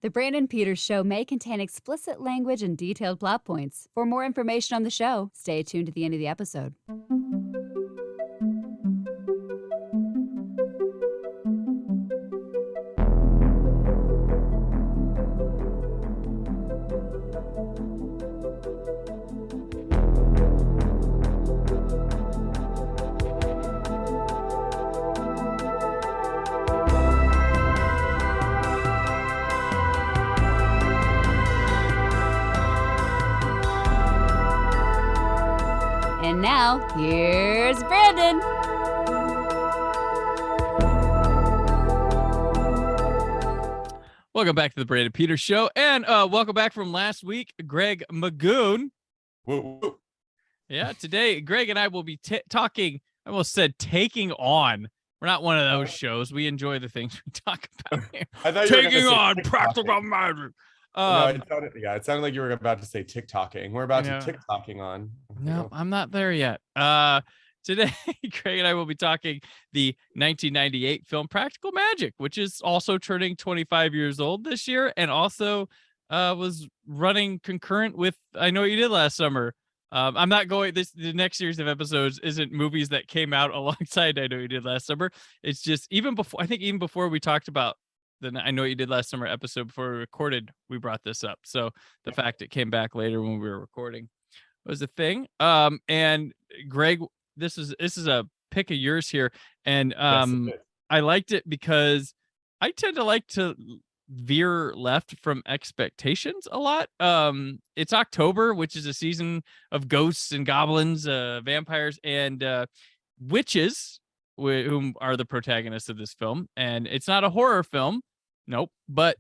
The Brandon Peters Show may contain explicit language and detailed plot points. For more information on the show, stay tuned to the end of the episode. And now, here's Brandon. Welcome back to the Brandon Peters Show, and welcome back from last week, Greg McGoon. Woo, woo. Yeah, today, Greg and I will be talking, I almost said taking on. We're not one of those shows. We enjoy the things we talk about here. I thought you were Taking on practical magic. No, it sounded like you were about to say TikToking. We're about to TikToking on. No, I'm not there yet. Today, Craig and I will be talking the 1998 film Practical Magic, which is also turning 25 years old this year, and also was running concurrent with I Know What You Did Last Summer. I'm not going. The next series of episodes isn't movies that came out alongside I Know What You Did Last Summer. It's just even before we talked about the I Know What You Did Last Summer episode before we recorded, we brought this up. So the fact it came back later when we were recording was a thing. And Greg, this is a pick of yours here, and I liked it because I tend to like to veer left from expectations a lot. It's October, which is a season of ghosts and goblins, vampires, and witches, whom are the protagonists of this film. And it's not a horror film, nope, but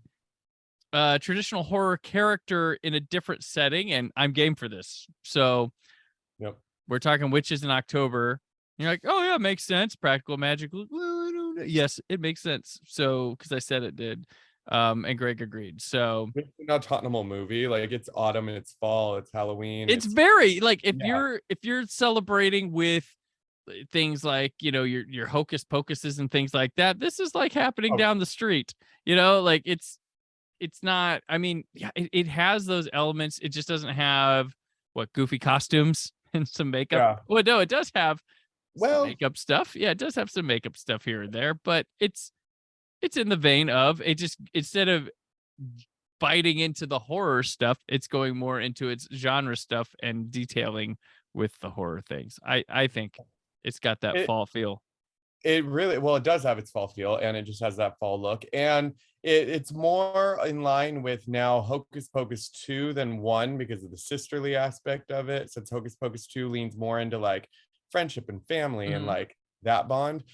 traditional horror character in a different setting, and I'm game for this. So yep, we're talking witches in October. You're like, oh yeah, makes sense. Practical magic. Well, I don't know. Yes, it makes sense. So because I said it did. And Greg agreed. So it's an autumnal movie. Like, it's autumn and it's fall, it's Halloween. It's very like if you're celebrating with things like, you know, your hocus pocuses and things like that, this is like happening down the street. You know, like it's not, I mean, yeah, it has those elements. It just doesn't have goofy costumes and some makeup. Yeah. Well, no, it does have some makeup stuff. Yeah, it does have some makeup stuff here and there, but it's in the vein of it. Just instead of biting into the horror stuff, it's going more into its genre stuff and detailing with the horror things. I think it's got that fall feel. It really, it does have its fall feel, and it just has that fall look, and it's more in line with now Hocus Pocus 2 than 1 because of the sisterly aspect of it, since Hocus Pocus 2 leans more into like friendship and family and like that bond.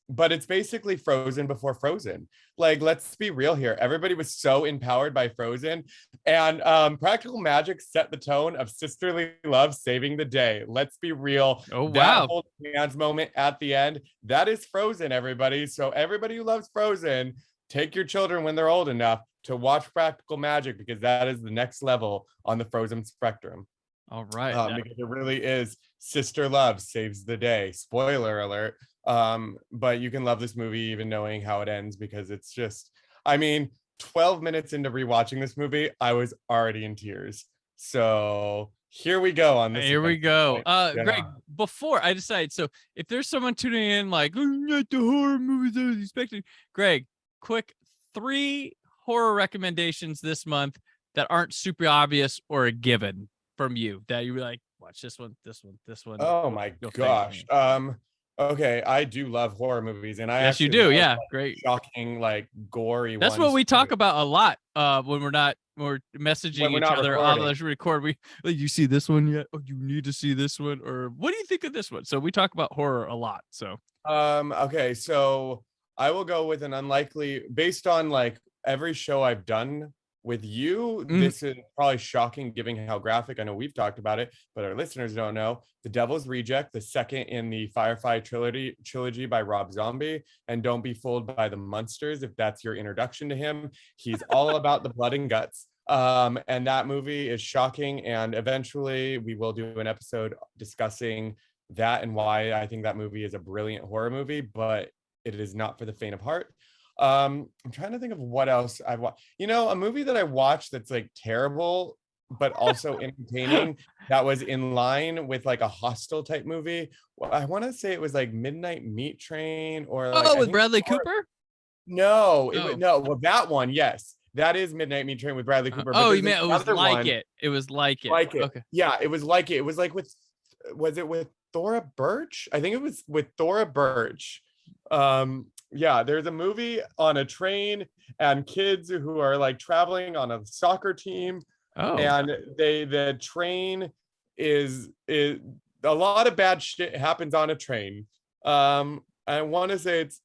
But it's basically Frozen before Frozen. Like, let's be real here. Everybody was so empowered by Frozen, and Practical Magic set the tone of sisterly love saving the day. Let's be real. Oh, wow. That whole hands moment at the end, that is Frozen, everybody. So everybody who loves Frozen, take your children when they're old enough to watch Practical Magic, because that is the next level on the Frozen spectrum. All right. Because it really is sister love saves the day. Spoiler alert. But you can love this movie even knowing how it ends, because it's just, I mean, 12 minutes into rewatching this movie, I was already in tears. So here we go on this. Here we go. Greg, before I decide, so if there's someone tuning in like, oh, not the horror movies I was expecting, Greg, quick 3 horror recommendations this month that aren't super obvious or a given from you that you were like, watch this one. Oh my gosh. Okay, I do love horror movies, and yes, you do. Yeah, great, shocking, like gory. That's what we talk about a lot when we're messaging each other on the record. You see this one yet? Oh, you need to see this one. Or what do you think of this one? So we talk about horror a lot. So okay, so I will go with an unlikely, based on like every show I've done with you. This is probably shocking given how graphic. I know we've talked about it, but our listeners don't know. The Devil's Reject, the second in the Firefly trilogy by Rob Zombie. And don't be fooled by the Munsters if that's your introduction to him. He's all about the blood and guts. And that movie is shocking. And eventually we will do an episode discussing that and why I think that movie is a brilliant horror movie, but it is not for the faint of heart. I'm trying to think of what else I've watched. You know, a movie that I watched that's like terrible but also entertaining, that was in line with like a Hostel type movie. Well, I want to say it was like Midnight Meat Train, or like Oh, I with think Bradley Cooper? no, Oh. no, well, that one, yes, that is Midnight Meat Train with Bradley Cooper. But Oh, you there's meant it was another like one it. It was like it. like it. Okay. Yeah, it was like it. It was like with, was it with Thora Birch? I think it was with Thora Birch. Yeah, there's a movie on a train and kids who are like traveling on a soccer team, Oh. and the train is a lot of bad shit happens on a train. I want to say it's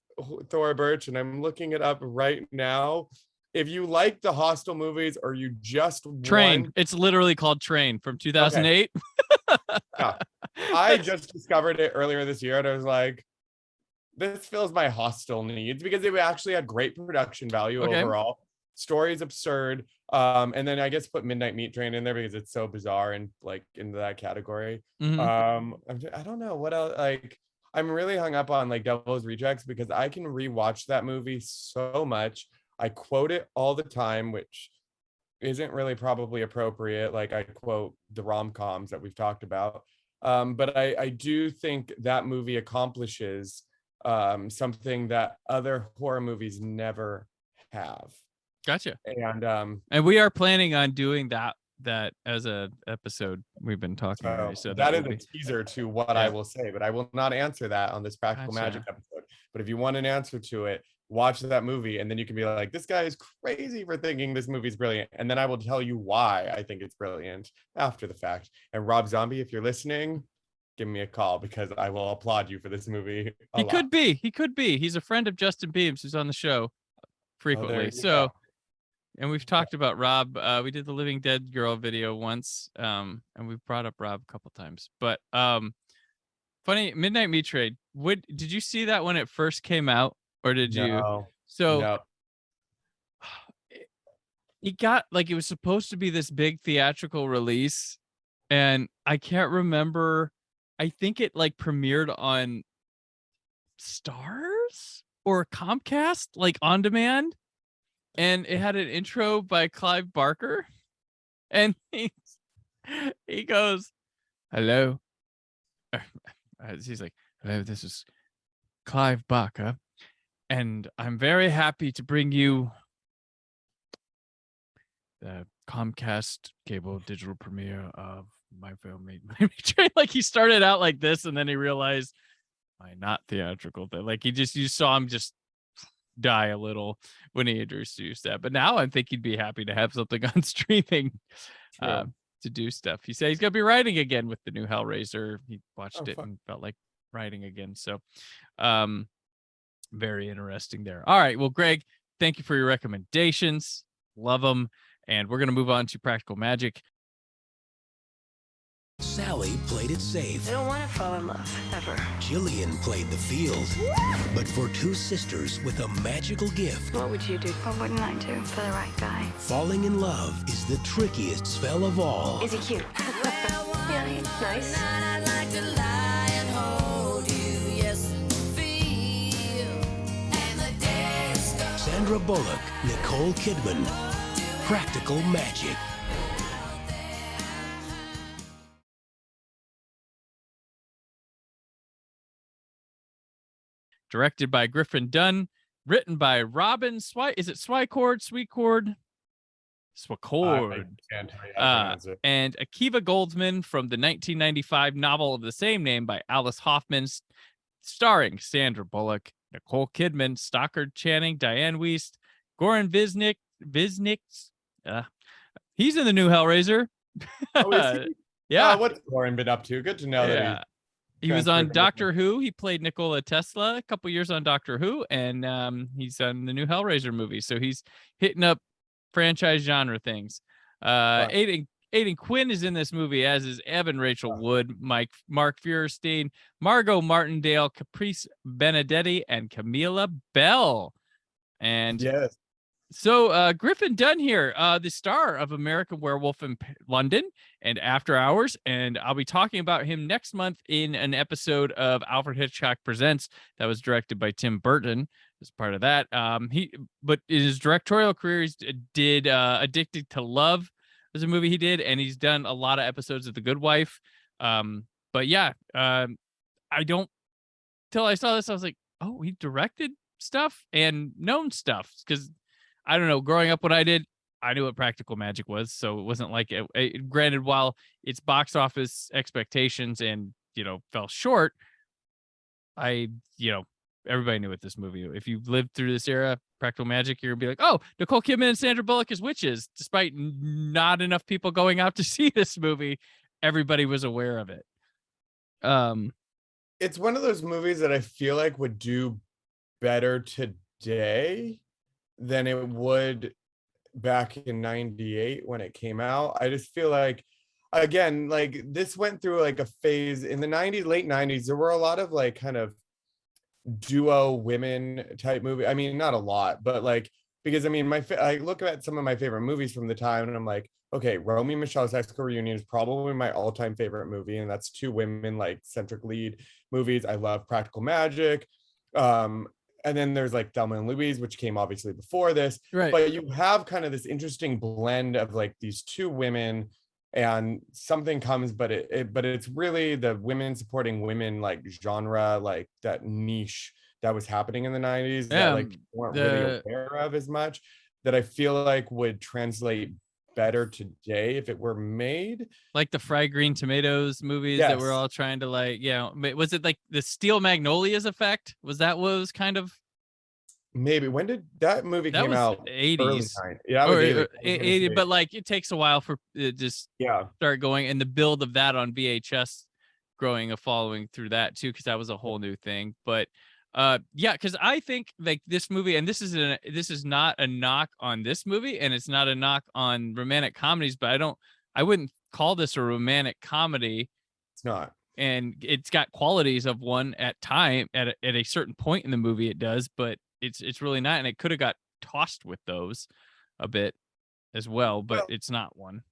Thora Birch, and I'm looking it up right now. If you like the Hostel movies, or you just Train. It's literally called Train from 2008. Yeah, I just discovered it earlier this year, and I was like, this fills my Hostel needs, because it actually had great production value overall. Story is absurd. And then I guess put Midnight Meat Train in there because it's so bizarre and like into that category. I don't know what else. Like, I'm really hung up on like Devil's Rejects because I can rewatch that movie so much. I quote it all the time, which isn't really probably appropriate. Like, I quote the rom-coms that we've talked about. But I do think that movie accomplishes something that other horror movies never have. Gotcha. And we are planning on doing that as a episode. We've been talking already, so that is a teaser to what I will say, but I will not answer that on this Practical Magic episode. But if you want an answer to it, watch that movie, and then you can be like, this guy is crazy for thinking this movie's brilliant, and then I will tell you why I think it's brilliant after the fact. And Rob Zombie, if you're listening, give me a call, because I will applaud you for this movie. He could be. He's a friend of Justin Beams, who's on the show frequently. And we've talked about Rob. We did the Living Dead Girl video once, and we've brought up Rob a couple times. But funny, Midnight Meat Train. Did you see that when it first came out, or did you? So no. It got like, it was supposed to be this big theatrical release, and I can't remember. I think it like premiered on Stars or Comcast, like on demand. And it had an intro by Clive Barker, and he goes, "Hello." He's like, "Hello, this is Clive Barker, and I'm very happy to bring you the Comcast cable digital premiere of my film." Like, he started out like this, and then he realized my not theatrical thing. Like, you saw him just die a little when he introduced that. But now I think he'd be happy to have something on streaming to do stuff. He said he's gonna be writing again with the new Hellraiser. He watched it and felt like writing again. So very interesting there. All right, well, Greg, thank you for your recommendations. Love them. And we're gonna move on to Practical Magic. Sally played it safe. I don't want to fall in love, ever. Jillian played the field. But for two sisters with a magical gift, What would you do? What wouldn't I do for the right guy? falling in love is the trickiest spell of all. Is he cute? Yeah, he's nice. Sandra Bullock, Nicole Kidman. Practical Magic. Directed by Griffin Dunn, written by Robin Swicord? And Akiva Goldsman, from the 1995 novel of the same name by Alice Hoffman, starring Sandra Bullock, Nicole Kidman, Stockard Channing, Diane Wiest, Goran Visnik. He's in the new Hellraiser. Oh, is he? Yeah. What's Goran been up to? Good to know that he was on Doctor Who. He played Nikola Tesla a couple years on Doctor Who, and he's on the new Hellraiser movie. So he's hitting up franchise genre things. Aidan Quinn is in this movie, as is Evan Rachel Wood, Mark Feuerstein, Margot Martindale, Caprice Benedetti, and Camilla Bell. And yes. So Griffin Dunn here, the star of American Werewolf in London and After Hours, and I'll be talking about him next month in an episode of Alfred Hitchcock Presents that was directed by Tim Burton. as part of that. But in his directorial career, he did Addicted to Love was a movie he did, and he's done a lot of episodes of The Good Wife. But yeah, I don't till I saw this, I was like, oh, he directed stuff and known stuff, because I don't know, growing up when I did, I knew what practical magic was, so it wasn't like granted, while its box office expectations and fell short, I everybody knew what this movie. If you lived through this era, practical magic, you're gonna be like, oh, Nicole Kidman and Sandra Bullock as witches. Despite not enough people going out to see this movie, everybody was aware of it. It's one of those movies that I feel like would do better today than it would back in 98 when it came out. I just feel like, again, like this went through like a phase in the 90s, late 90s. There were a lot of like kind of duo women type movie. I mean, not a lot, but like, because I mean, I look at some of my favorite movies from the time and I'm like, okay, Romy and Michelle's High School Reunion is probably my all-time favorite movie, and that's two women like centric lead movies. I love Practical Magic. And then there's like Thelma and Louise, which came obviously before this. Right. But you have kind of this interesting blend of like these two women and something comes, but it's really the women supporting women like genre, like that niche that was happening in the 90s that like weren't really aware of as much, that I feel like would translate better today if it were made. Like the Fried Green Tomatoes movies that we're all trying to like, was it like the Steel Magnolias effect? Was that what was kind of? Maybe. When did that movie came out? 80s. Yeah, or 80, but like it takes a while for it just start going, and the build of that on VHS growing a following through that too, because that was a whole new thing. But because I think like this movie, and this is not a knock on this movie, and it's not a knock on romantic comedies, but I wouldn't call this a romantic comedy. It's not. And it's got qualities of one at a certain point in the movie, it does, but it's really not, and it could have got tossed with those a bit as well, but it's not one.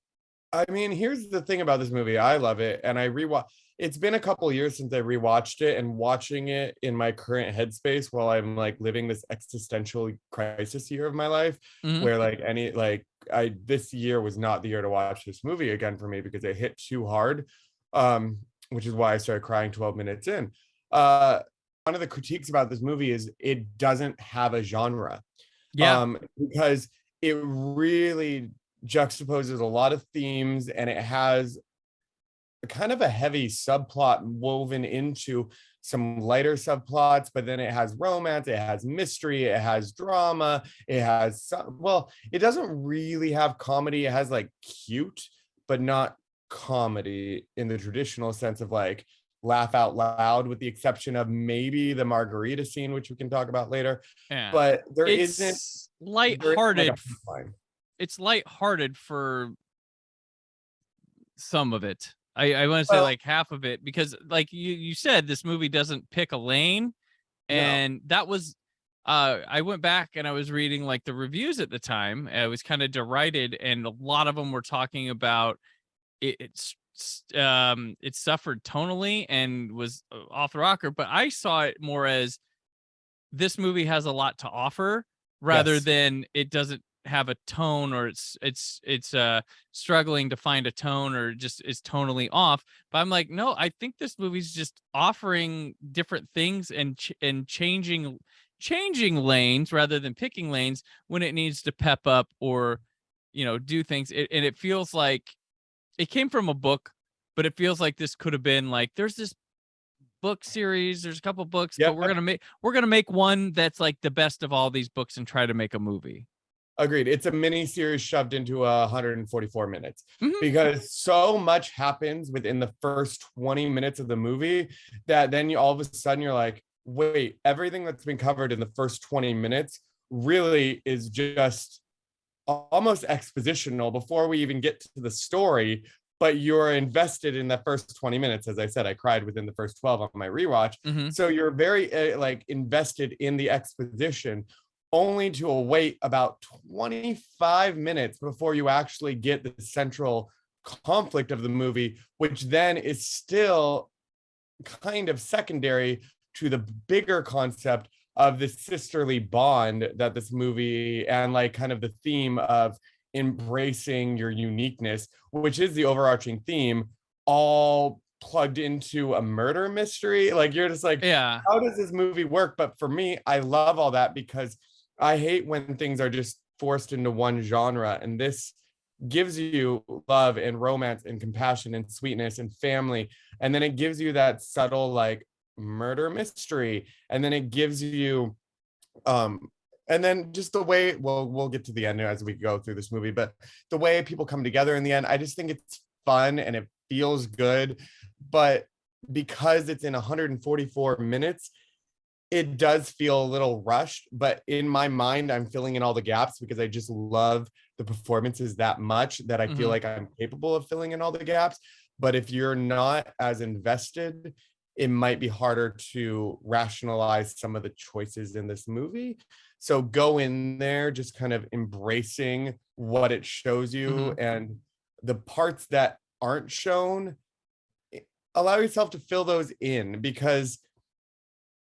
I mean, here's the thing about this movie. I love it, and I rewatch. It's been a couple years since I rewatched it, and watching it in my current headspace while I'm like living this existential crisis year of my life, where like this year was not the year to watch this movie again for me because it hit too hard, which is why I started crying 12 minutes in. One of the critiques about this movie is it doesn't have a genre. Because it really juxtaposes a lot of themes, and it has kind of a heavy subplot woven into some lighter subplots, but then it has romance, it has mystery, it has drama, it has it doesn't really have comedy. It has like cute, but not comedy in the traditional sense of like laugh out loud, with the exception of maybe the margarita scene, which we can talk about later. But it's lighthearted. It's lighthearted for some of it. I want to say like half of it, because like you said, this movie doesn't pick a lane, and that was I went back and I was reading like the reviews at the time. It was kind of derided, and a lot of them were talking about it suffered tonally and was off the rocker, but I saw it more as this movie has a lot to offer rather than it doesn't have a tone, or it's struggling to find a tone, or just is tonally off. But I'm like, no, I think this movie's just offering different things and changing lanes rather than picking lanes when it needs to pep up or do things. And it feels like it came from a book, but it feels like this could have been like, there's this book series, there's a couple books, but we're gonna make one that's like the best of all these books and try to make a movie. Agreed. It's a mini series shoved into 144 minutes because so much happens within the first 20 minutes of the movie that then all of a sudden you're like, wait, everything that's been covered in the first 20 minutes really is just almost expositional before we even get to the story, but you're invested in the first 20 minutes. As I said, I cried within the first 12 on my rewatch. So you're very like invested in the exposition, only to await about 25 minutes before you actually get the central conflict of the movie, which then is still kind of secondary to the bigger concept of this sisterly bond that this movie, and like kind of the theme of embracing your uniqueness, which is the overarching theme, all plugged into a murder mystery. Like you're just like, Yeah. how does this movie work? But for me, I love all that because I hate when things are just forced into one genre. And this gives you love and romance and compassion and sweetness and family. And then it gives you that subtle like murder mystery. And then it gives you and then just the way, well, we'll get to the end as we go through this movie, but the way people come together in the end, I just think it's fun and it feels good. But because it's in 144 minutes, it does feel a little rushed, but in my mind, I'm filling in all the gaps because I just love the performances that much that I feel like I'm capable of filling in all the gaps. But if you're not as invested, it might be harder to rationalize some of the choices in this movie. So go in there just kind of embracing what it shows you, and the parts that aren't shown, allow yourself to fill those in, because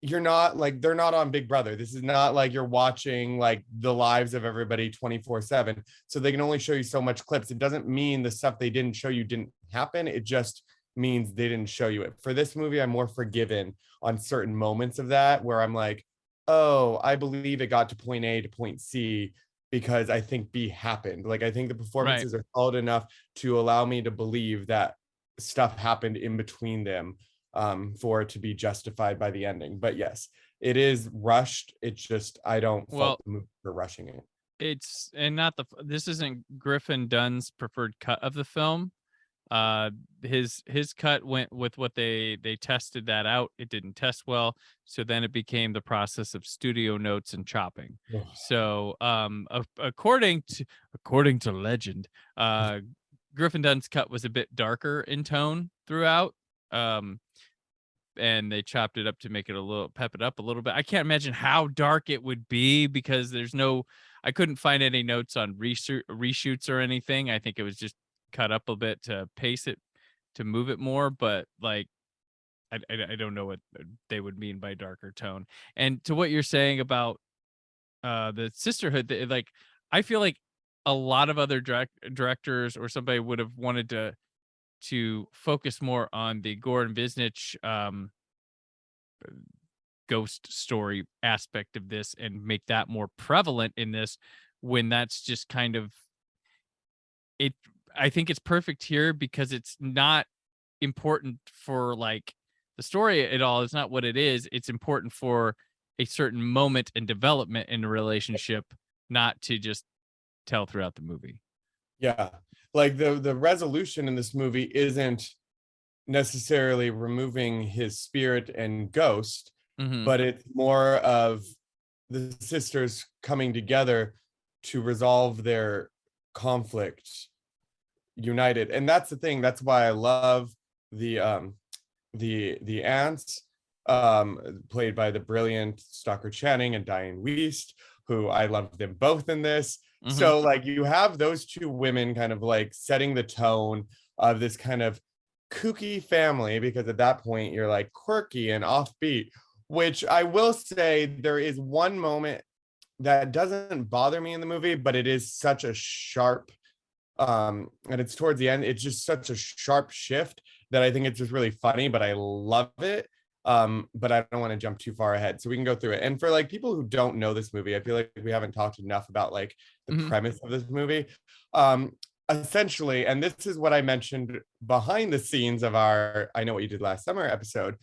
you're not like, they're not on Big Brother. This is not like you're watching like the lives of everybody 24/7. So they can only show you so much clips. It doesn't mean the stuff they didn't show you didn't happen. It just means they didn't show you it. For this movie, I'm more forgiven on certain moments of that where I'm like, oh, I believe it got to point A to point C because I think B happened. Like I think the performances are solid enough to allow me to believe that stuff happened in between them, for it to be justified by the ending. But yes, it is rushed. It's just, I don't fault the movie for rushing it. It's, and not the, this isn't Griffin Dunn's preferred cut of the film. His cut went with what they tested that out. It didn't test well, so then it became the process of studio notes and chopping. So according to legend, Griffin Dunn's cut was a bit darker in tone throughout, and they chopped it up to make it a little, pep it up a little bit. I can't imagine how dark it would be because I couldn't find any notes on reshoots or anything. I think it was just cut up a bit to pace it, to move it more, but like I don't know what they would mean by darker tone. And to what you're saying about the sisterhood, like I feel like a lot of other directors or somebody would have wanted to focus more on the Goran Visnich ghost story aspect of this and make that more prevalent in this, when that's just kind of it. I think it's perfect here because it's not important for like the story at all. It's not what it is. It's important for a certain moment and development in a relationship, not to just tell throughout the movie. Yeah. Like the resolution in this movie isn't necessarily removing his spirit and ghost, but it's more of the sisters coming together to resolve their conflict united. And that's the thing. That's why I love the aunts, played by the brilliant Stockard Channing and Diane Wiest, who I love them both in this. So like you have those two women kind of like setting the tone of this kind of kooky family, because at that point you're like quirky and offbeat, which I will say there is one moment that doesn't bother me in the movie, but it is such a sharp, and it's towards the end, it's just such a sharp shift that I think it's just really funny, but I love it. But I don't want to jump too far ahead, so we can go through it. And for like people who don't know this movie, I feel like we haven't talked enough about like the premise of this movie. Essentially, and this is what I mentioned behind the scenes of our I Know What You Did Last Summer episode,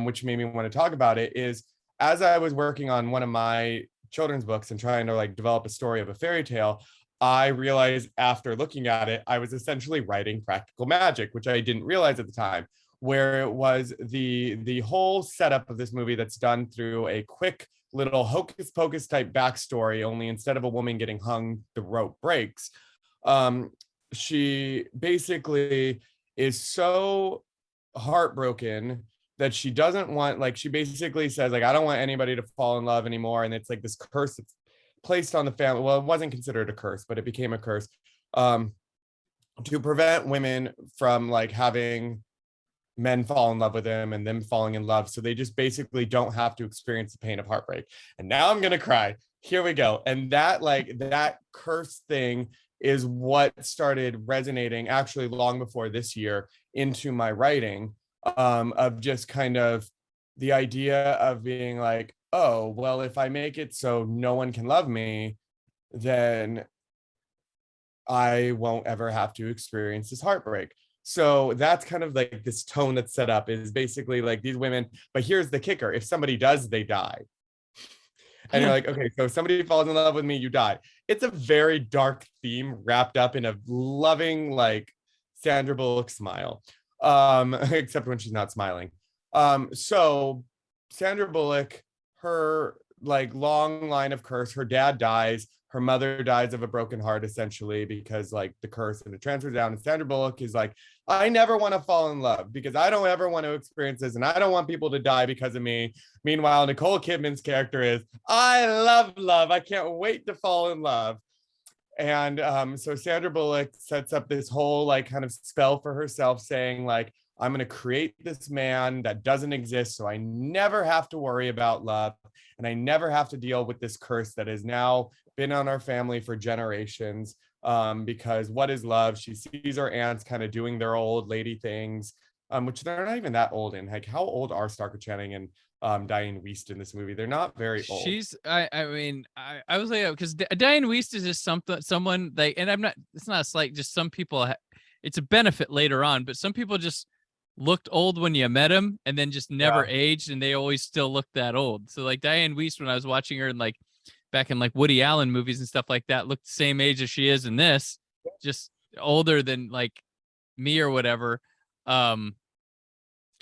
which made me want to talk about it, is as I was working on one of my children's books and trying to like develop a story of a fairy tale, I realized after looking at it, I was essentially writing practical magic, which I didn't realize at the time, where it was the whole setup of this movie that's done through a quick little hocus pocus type backstory, only instead of a woman getting hung, the rope breaks. She basically is so heartbroken that she doesn't want, like, she basically says, like, I don't want anybody to fall in love anymore. And it's like this curse that's placed on the family. Well, it wasn't considered a curse, but it became a curse, to prevent women from like having men fall in love with him and them falling in love. So they just basically don't have to experience the pain of heartbreak. And now I'm going to cry. Here we go. And that curse thing is what started resonating actually long before this year into my writing, of just kind of the idea of being like, oh, well, if I make it so no one can love me, then I won't ever have to experience this heartbreak. So that's kind of like this tone that's set up, is basically like these women, but here's the kicker: if somebody does, they die. And you're like, okay, so if somebody falls in love with me, you die. It's a very dark theme wrapped up in a loving, like, Sandra Bullock smile, except when she's not smiling. So Sandra Bullock, her like long line of curse, her dad dies, her mother dies of a broken heart, essentially, because like the curse, and it transfers down. And Sandra Bullock is like, I never want to fall in love because I don't ever want to experience this, and I don't want people to die because of me. Meanwhile, Nicole Kidman's character is, I love love. I can't wait to fall in love. And so Sandra Bullock sets up this whole like kind of spell for herself, saying like, I'm going to create this man that doesn't exist, so I never have to worry about love, and I never have to deal with this curse that has now been on our family for generations. Because what is love? She sees her aunts kind of doing their old lady things, which they're not even that old in. Like, how old are Stockard Channing and Diane Wiest in this movie? They're not very old. I mean, I was like, because Diane Wiest is just someone they, and I'm not, it's not a slight, just some people, it's a benefit later on, but some people just looked old when you met them and then just never aged, and they always still look that old. So like Diane Wiest, when I was watching her in like back in like Woody Allen movies and stuff like that, looked the same age as she is in this, just older than like me or whatever. Because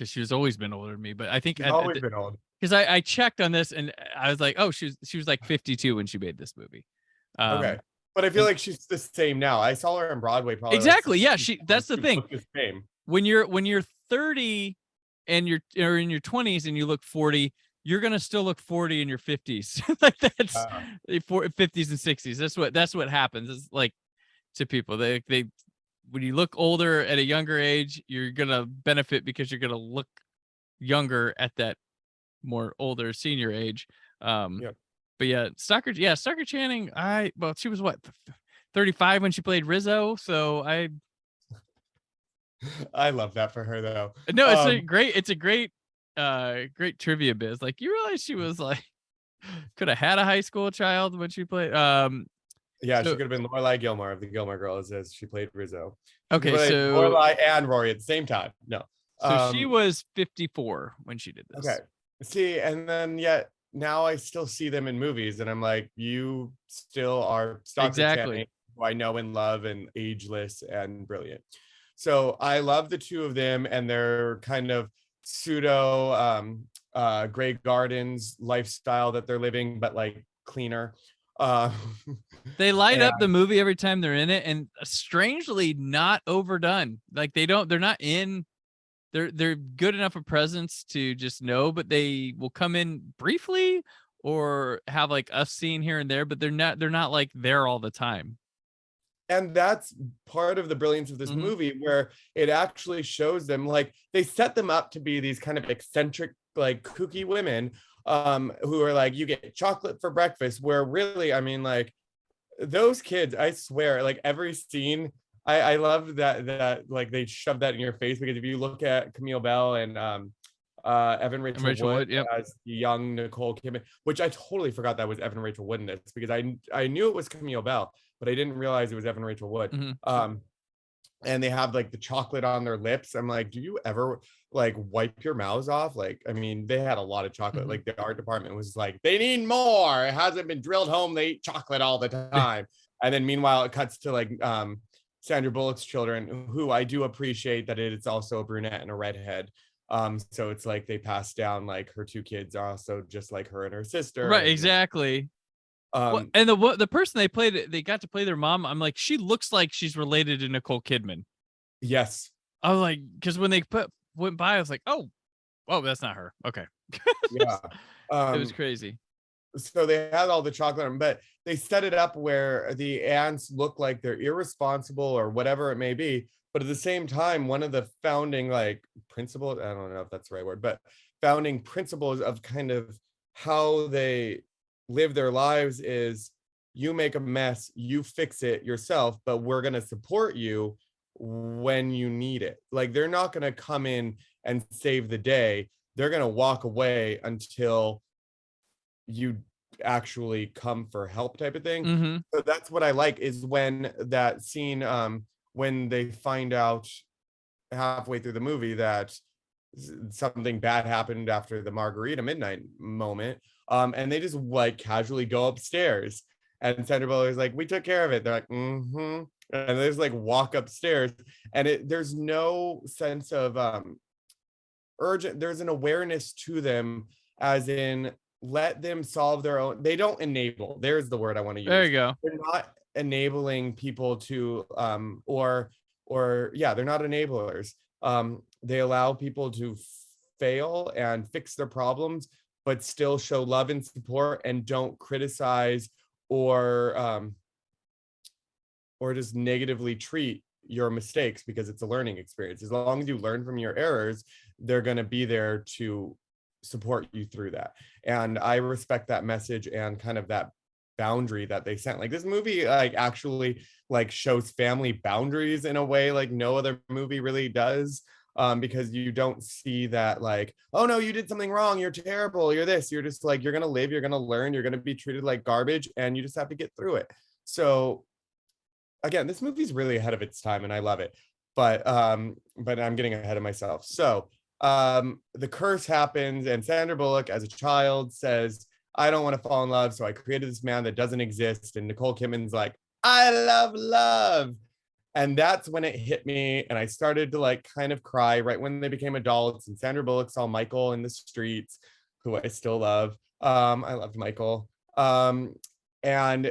she was always been older than me, but I think She's always been old. Because I checked on this and I was like, oh, she was like 52 when she made this movie. Okay. But I feel like she's the same now. I saw her on Broadway probably. Exactly. Like, yeah. That's the thing. The same. When you're 30 and you're in your 20s and you look 40, you're gonna still look 40 in your 50s. Like that's 50s and 60s. That's what happens. It's like to people. They when you look older at a younger age, you're gonna benefit because you're gonna look younger at that more older senior age. But yeah, Stockard Channing, she was what, 35 when she played Rizzo, so I love that for her though. No, it's a great trivia biz. Like, you realize she was like could have had a high school child when she played she could have been Lorelai Gilmore of the Gilmore Girls, as she played Rizzo. Okay, so Lorelai and Rory at the same time. No. So she was 54 when she did this. Okay. See, and then yet now I still see them in movies, and I'm like, you still are Stockard Channing, who I know and love, and ageless and brilliant. So I love the two of them and their kind of pseudo Grey Gardens lifestyle that they're living, but like cleaner. They light up the movie every time they're in it, and strangely not overdone. Like they're not in. They're good enough a presence to just know, but they will come in briefly or have like a scene here and there, but they're not like there all the time. And that's part of the brilliance of this movie, where it actually shows them, like, they set them up to be these kind of eccentric, like kooky women who are like, you get chocolate for breakfast, where really, I mean, like, those kids, I swear, like every scene, I love that like they shove that in your face, because if you look at Camille Bell and Evan Rachel Wood as the young Nicole Kidman, which I totally forgot that was Evan Rachel Wood in this, because I knew it was Camille Bell, but I didn't realize it was Evan Rachel Wood. And they have like the chocolate on their lips. I'm like, do you ever like wipe your mouths off? Like, I mean, they had a lot of chocolate. Like the art department was like, they need more. It hasn't been drilled home. They eat chocolate all the time. And then meanwhile, it cuts to like Sandra Bullock's children, who I do appreciate that it's also a brunette and a redhead. So it's like they pass down, like, her two kids are also just like her and her sister. Right, exactly. And the person they got to play their mom, I'm like, she looks like she's related to Nicole Kidman. Yes. I was like, because when they went by, I was like, oh, that's not her. Okay. Yeah. It was crazy. so they had all the chocolate on 'em, but they set it up where the ants look like they're irresponsible or whatever it may be. But at the same time, one of the founding like principles, I don't know if that's the right word, but founding principles of kind of how they live their lives is you make a mess, you fix it yourself, but we're going to support you when you need it. Like they're not going to come in and save the day. They're going to walk away until you actually come for help type of thing. Mm-hmm. So that's what I like is when that scene when they find out halfway through the movie that something bad happened after the margarita midnight moment, and they just like casually go upstairs and Sandra Bullock is like, we took care of it. They're like, mm-hmm. And they just like walk upstairs and there's no sense of urgent, there's an awareness to them, as in let them solve their own. They don't enable, there's the word I want to use. There you go. They're not enabling people to or yeah, they're not enablers. They allow people to fail and fix their problems, but still show love and support and don't criticize or just negatively treat your mistakes because it's a learning experience. As long as you learn from your errors, they're going to be there to support you through that. And I respect that message and kind of that boundary that they sent. Like this movie like actually like shows family boundaries in a way like no other movie really does, because you don't see that like, oh no, you did something wrong, you're terrible, you're this, you're just like, you're gonna live, you're gonna learn, you're gonna be treated like garbage, and you just have to get through it. So again, this movie's really ahead of its time and I love it, but I'm getting ahead of myself. So the curse happens and Sandra Bullock as a child says, I don't want to fall in love, so I created this man that doesn't exist. And Nicole Kidman's like, I love love. And that's when it hit me and I started to like kind of cry right when they became adults and Sandra Bullock saw Michael in the streets, who I still love. I loved Michael. And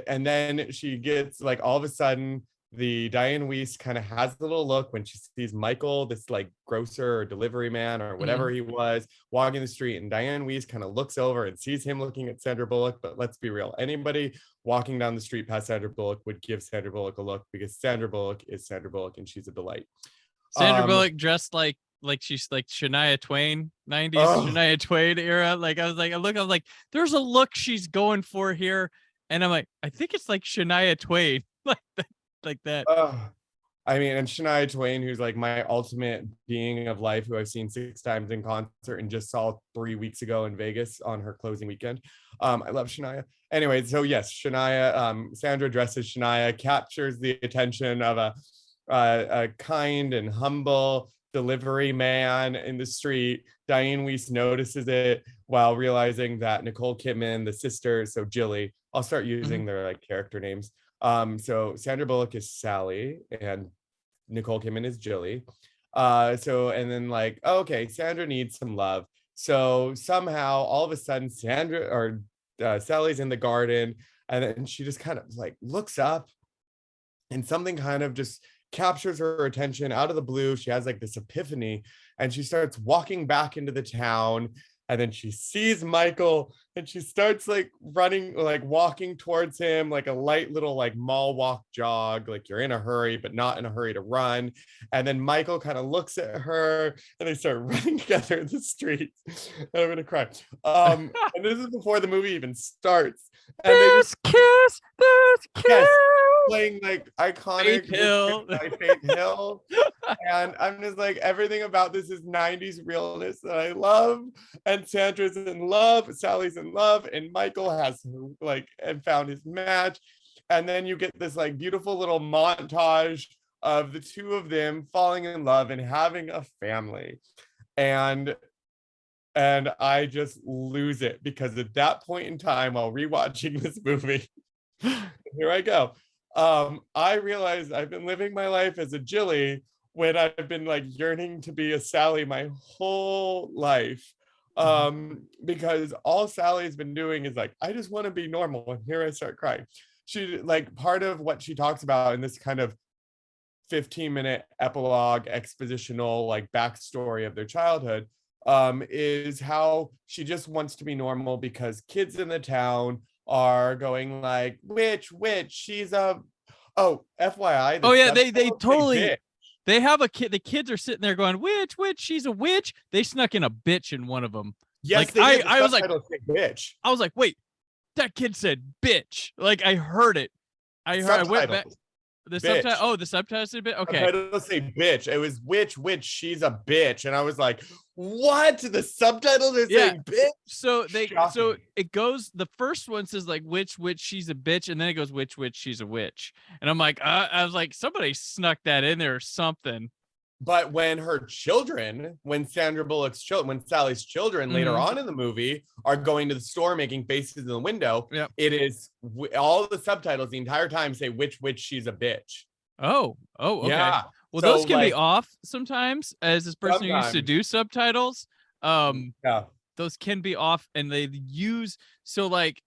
then she gets like, all of a sudden the Diane Weiss kind of has a little look when she sees Michael, this like grocer or delivery man or whatever he was, walking the street, and Diane Weiss kind of looks over and sees him looking at Sandra Bullock. But let's be real, anybody walking down the street past Sandra Bullock would give Sandra Bullock a look because Sandra Bullock is Sandra Bullock and she's a delight. Sandra Bullock dressed like she's like Shania Twain, 90s Shania Twain era. Like I was like, there's a look she's going for here. And I'm like, I think it's like Shania Twain, like that. I mean, and Shania Twain, who's like my ultimate being of life, who I've seen 6 times in concert and just saw 3 weeks ago in Vegas on her closing weekend. I love Shania. Anyway, so yes, Shania, Sandra dresses Shania, captures the attention of a kind and humble delivery man in the street. Diane Weiss notices it while realizing that Nicole Kidman, the sister, so Jilly, I'll start using their like character names. So Sandra Bullock is Sally and Nicole Kidman is Jilly. So and then like, okay, Sandra needs some love. So somehow all of a sudden Sally's in the garden and then she just kind of like looks up and something kind of just captures her attention out of the blue. She has like this epiphany and she starts walking back into the town. And then she sees Michael and she starts like running, like walking towards him, like a light little like mall walk jog, like you're in a hurry, but not in a hurry to run. And then Michael kind of looks at her and they start running together in the streets. And I'm gonna cry. And this is before the movie even starts. And this kiss. Yes, playing like iconic Faith Hill. Faith Hill. And I'm just like, everything about this is 90s realness that I love. And Sandra's in love, Sally's in love, and Michael has like and found his match. And then you get this like beautiful little montage of the two of them falling in love and having a family. And I just lose it because at that point in time, while rewatching this movie, here I go. I realized I've been living my life as a Jilly when I've been like yearning to be a Sally my whole life. Because all Sally's been doing is like, I just want to be normal. And here I start crying. She like part of what she talks about in this kind of 15-minute epilogue expositional like backstory of their childhood is how she just wants to be normal because kids in the town are going like, witch, she's a, oh, FYI. Oh yeah, they subtitles say totally, bitch. they have a kid. The kids are sitting there going, witch, she's a witch. They snuck in a bitch in one of them. Yes, Like, they did. The I was like, subtitles say bitch. I was like, wait, that kid said bitch. Like I heard it. I went back. Subtitles. The Bitch. subtitle. Oh, the subtitles said bitch. Okay. Subtitles say bitch. It was witch, she's a bitch. And I was like, what? The subtitles are saying bitch? So Shocking. it goes, the first one says like witch, she's a bitch, and then it goes witch, she's a witch. And I'm like, I was like, somebody snuck that in there or something. But when her children, when Sandra Bullock's children, when Sally's children later on in the movie are going to the store making faces in the window, it is all the subtitles the entire time say which she's a bitch. Oh, okay. Yeah. Well, So, those can be like, off sometimes. As this person who used to do subtitles, those can be off, and they use, so like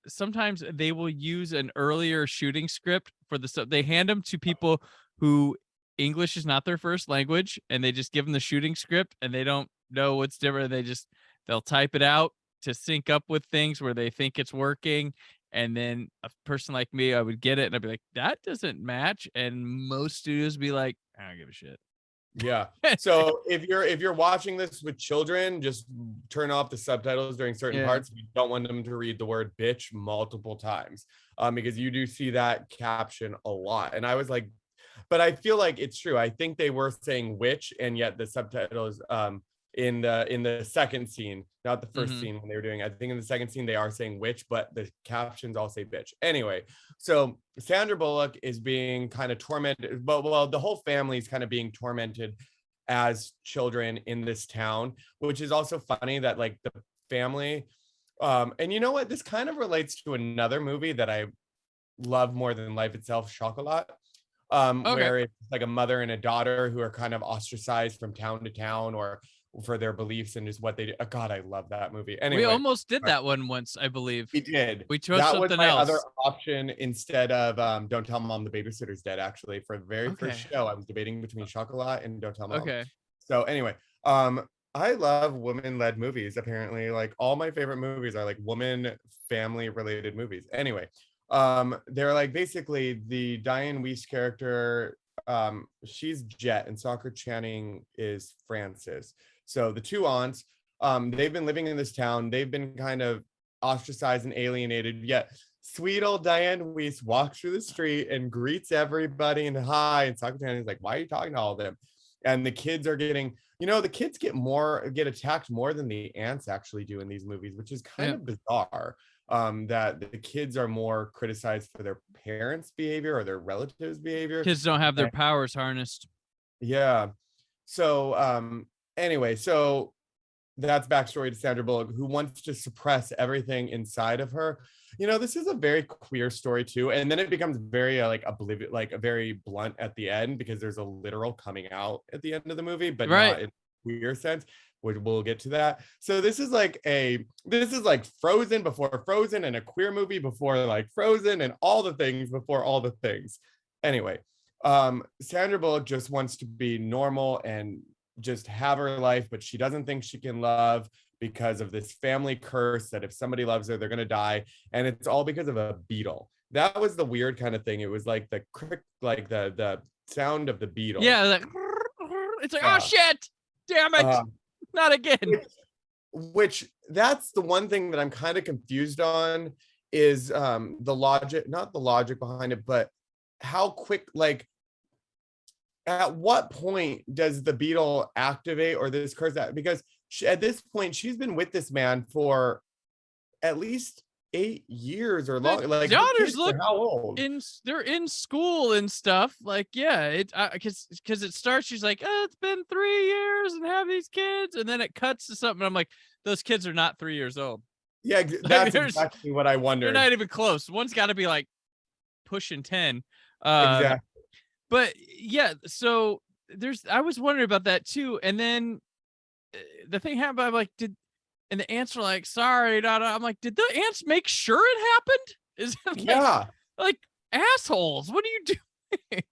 sometimes they will use an earlier shooting script for the stuff. They hand them to people who English is not their first language, and they just give them the shooting script, and they don't know what's different. They'll type it out to sync up with things where they think it's working. And then a person like me, I would get it and I'd be like, that doesn't match. And most studios be like, I don't give a shit. Yeah. So if you're watching this with children, just turn off the subtitles during certain parts. You don't want them to read the word bitch multiple times, because you do see that caption a lot. And I was like, but I feel like it's true. I think they were saying witch, and yet the subtitles in the second scene, not the first scene when they were doing, I think in the second scene they are saying witch, but the captions all say bitch. Anyway, so Sandra Bullock is being kind of tormented, but the whole family is kind of being tormented as children in this town, which is also funny that like the family, and you know what, this kind of relates to another movie that I love more than life itself, Chocolat. Where it's like a mother and a daughter who are kind of ostracized from town to town or for their beliefs and just what they do. Oh, God, I love that movie. Anyway, we almost did that one once, I believe. We did. We chose that something was my else. other option instead of Don't Tell Mom the Babysitter's Dead. Actually, for the very first show, I was debating between Chocolat and Don't Tell Mom. Okay. So anyway, I love women-led movies. Apparently, like all my favorite movies are like woman family-related movies. Anyway. They're like basically the Diane Weiss character, she's Jet and Soccer Channing is Francis. So the two aunts, they've been living in this town, they've been kind of ostracized and alienated, yet sweet old Diane Weiss walks through the street and greets everybody and hi, and Soccer Channing is like, why are you talking to all of them? And the kids are getting, the kids get attacked more than the aunts actually do in these movies, which is kind of bizarre. That the kids are more criticized for their parents' behavior or their relatives' behavior. Kids don't have their powers harnessed. Yeah. So anyway, so that's backstory to Sandra Bullock, who wants to suppress everything inside of her. This is a very queer story too, and then it becomes very oblivious, like a very blunt at the end, because there's a literal coming out at the end of the movie, but not in a queer sense. We'll get to that. So this is like Frozen before Frozen, and a queer movie before like Frozen, and all the things before all the things. Anyway, Sandra Bullock just wants to be normal and just have her life, but she doesn't think she can love because of this family curse that if somebody loves her, they're gonna die, and it's all because of a beetle. That was the weird kind of thing. It was like the sound of the beetle. Yeah, it's like, oh shit, damn it. Not again. Which that's the one thing that I'm kind of confused on is the logic, not the logic behind it, but how quick, like at what point does the beetle activate or this curse that, because at this point she's been with this man for at least 8 years or longer. Like daughters look how old? They're in school and stuff. Like, yeah, because it starts. She's like, oh, it's been 3 years and have these kids, and then it cuts to something. I'm like, those kids are not 3 years old. Yeah, that's exactly what I wondered. They're not even close. One's got to be like pushing 10. Exactly. But yeah, so I was wondering about that too, and then the thing happened. I'm like, and the ants are like, sorry, I'm like, did the ants make sure it happened? Is it like, like assholes? What are you doing?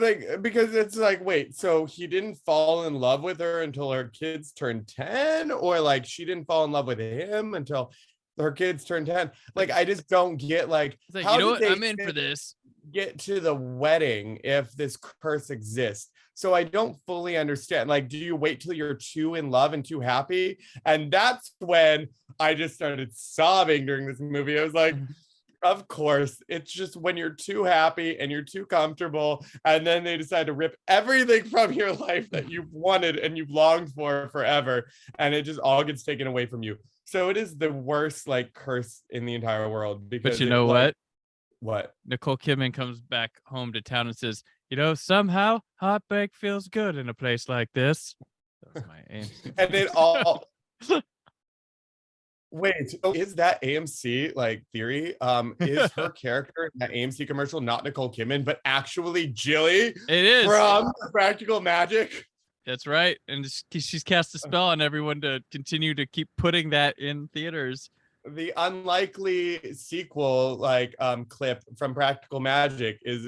like, because it's like, wait, so he didn't fall in love with her until her kids turned 10, or like she didn't fall in love with him until her kids turned 10? Like, I just don't get, like, It's like, how you know did what? they I'm in for this. get to the wedding if this curse exists? So I don't fully understand. Like, do you wait till you're too in love and too happy? And that's when I just started sobbing during this movie. I was like, of course, it's just when you're too happy and you're too comfortable, and then they decide to rip everything from your life that you've wanted and you've longed for forever, and it just all gets taken away from you. So it is the worst, like, curse in the entire world. Because But you know what? What? Nicole Kidman comes back home to town and says, you know, somehow heartbreak feels good in a place like this. That's my aim. And it all. Wait, so is that AMC, like, theory? Is her character in that AMC commercial not Nicole Kidman, but actually Jilly It is. from Practical Magic? That's right. And she's cast a spell on everyone to continue to keep putting that in theaters. The unlikely sequel, like, clip from Practical Magic is